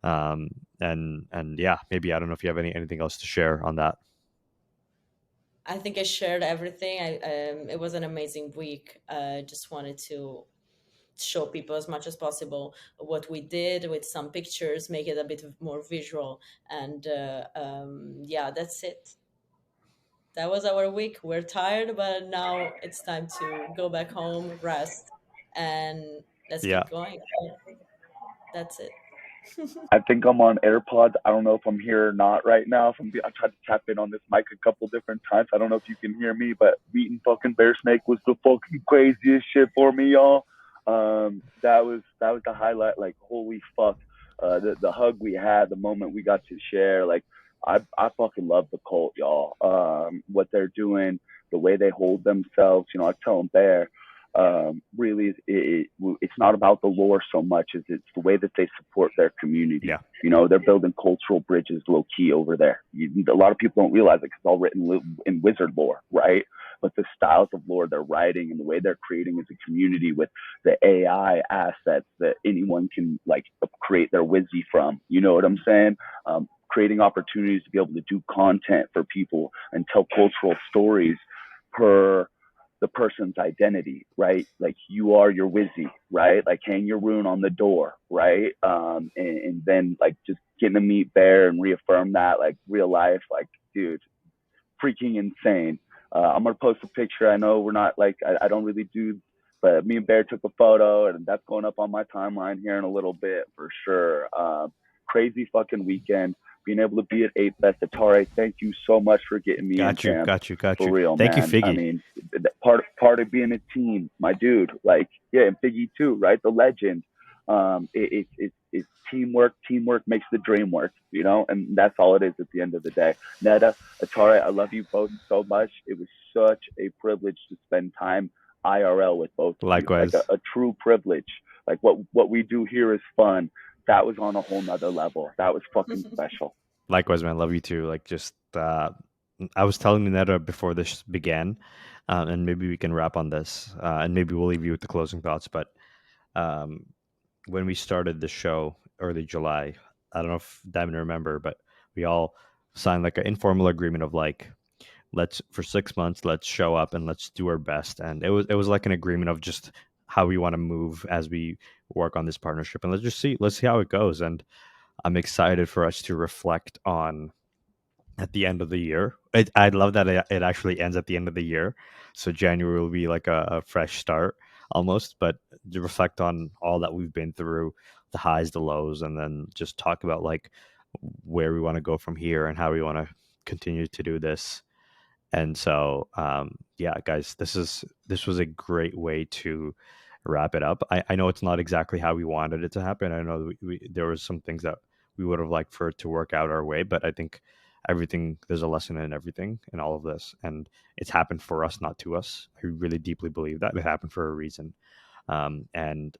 S1: And yeah, maybe I don't know if you have anything else to share on that.
S3: I think I shared everything. It was an amazing week. Just wanted to show people as much as possible what we did with some pictures, make it a bit more visual, and yeah, that's it. That was our week. We're tired, but now it's time to go back home, rest, and let's
S1: Yeah.
S3: keep going. That's it.
S2: I think I'm on AirPods. I don't know if I'm here or not right now. I tried to tap in on this mic a couple different times. I don't know if you can hear me, but meeting fucking Bearsnake was the fucking craziest shit for me, y'all. That was the highlight. Like, holy fuck, the hug we had, the moment we got to share. Like, I fucking love the cult, y'all. What they're doing, the way they hold themselves. I tell them Bear. Really, it's not about the lore so much as it's the way that they support their community.
S1: Yeah.
S2: They're building cultural bridges low key over there. A lot of people don't realize it because it's all written in wizard lore, right?
S4: but the styles of lore they're writing and the way they're creating as a community with the AI assets that anyone can like create their Wizzy from. You know what I'm saying? Creating opportunities to be able to do content for people and tell cultural stories per the person's identity, right? Like you are your Wizzy, right? Like hang your rune on the door, right? And then like just getting to meet Bear and reaffirm that like real life, like dude, freaking insane. I'm gonna post a picture. I know we're not like I don't really do, but me and Bear took a photo, and that's going up on my timeline here in a little bit for sure. Crazy fucking weekend. Being able to be at 8 Best atareh, thank you so much for getting me in, fam.
S1: Got you.
S4: For real,
S1: Thank
S4: man.
S1: you, Figge.
S4: I mean, part of being a team, my dude. Like, yeah, and Figge too, right? The legend. It's teamwork. Teamwork makes the dream work, you know, and that's all it is at the end of the day. Netta, atareh, I love you both so much. It was such a privilege to spend time IRL with both of
S1: Likewise.
S4: you. Like a true privilege. Like what we do here is fun. That was on a whole nother level. That was fucking special.
S1: Likewise, man. Love you too. Like just I was telling Netta before this began, and maybe we can wrap on this, and maybe we'll leave you with the closing thoughts. But when we started the show early July, I don't know if Diamond remember, but we all signed like an informal agreement of like, let's for 6 months, let's show up and let's do our best. And it was like an agreement of just how we want to move as we work on this partnership, and let's see how it goes. And I'm excited for us to reflect on at the end of the year. I love that it actually ends at the end of the year. So January will be like a fresh start almost, but to reflect on all that we've been through, the highs, the lows, and then just talk about like where we want to go from here and how we want to continue to do this. And so, yeah, guys, this was a great way to wrap it up. I know it's not exactly how we wanted it to happen. I know there was some things that we would have liked for it to work out our way, but I think there's a lesson in everything in all of this, and it's happened for us, not to us. I really deeply believe that it happened for a reason, and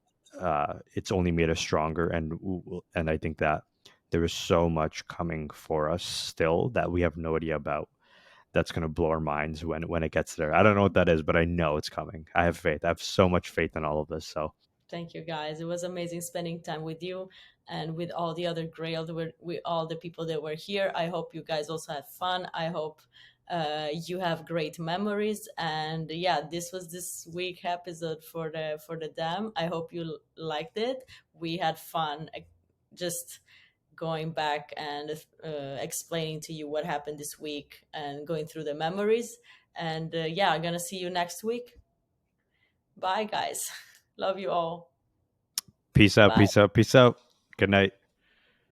S1: it's only made us stronger. And I think that there is so much coming for us still that we have no idea about, that's going to blow our minds when it gets there. I don't know what that is, but I know it's coming. I have faith. I have so much faith in all of this. So
S3: Thank you, guys. It was amazing spending time with you and with all the other Grail, with all the people that were here. I hope you guys also had fun. I hope you have great memories. And yeah, this was this week episode for the Dam. I hope you liked it. We had fun, just going back and explaining to you what happened this week and going through the memories. And yeah, I'm gonna see you next week. Bye, guys. Love you all.
S1: peace out.
S3: Bye.
S1: Peace out. Good night.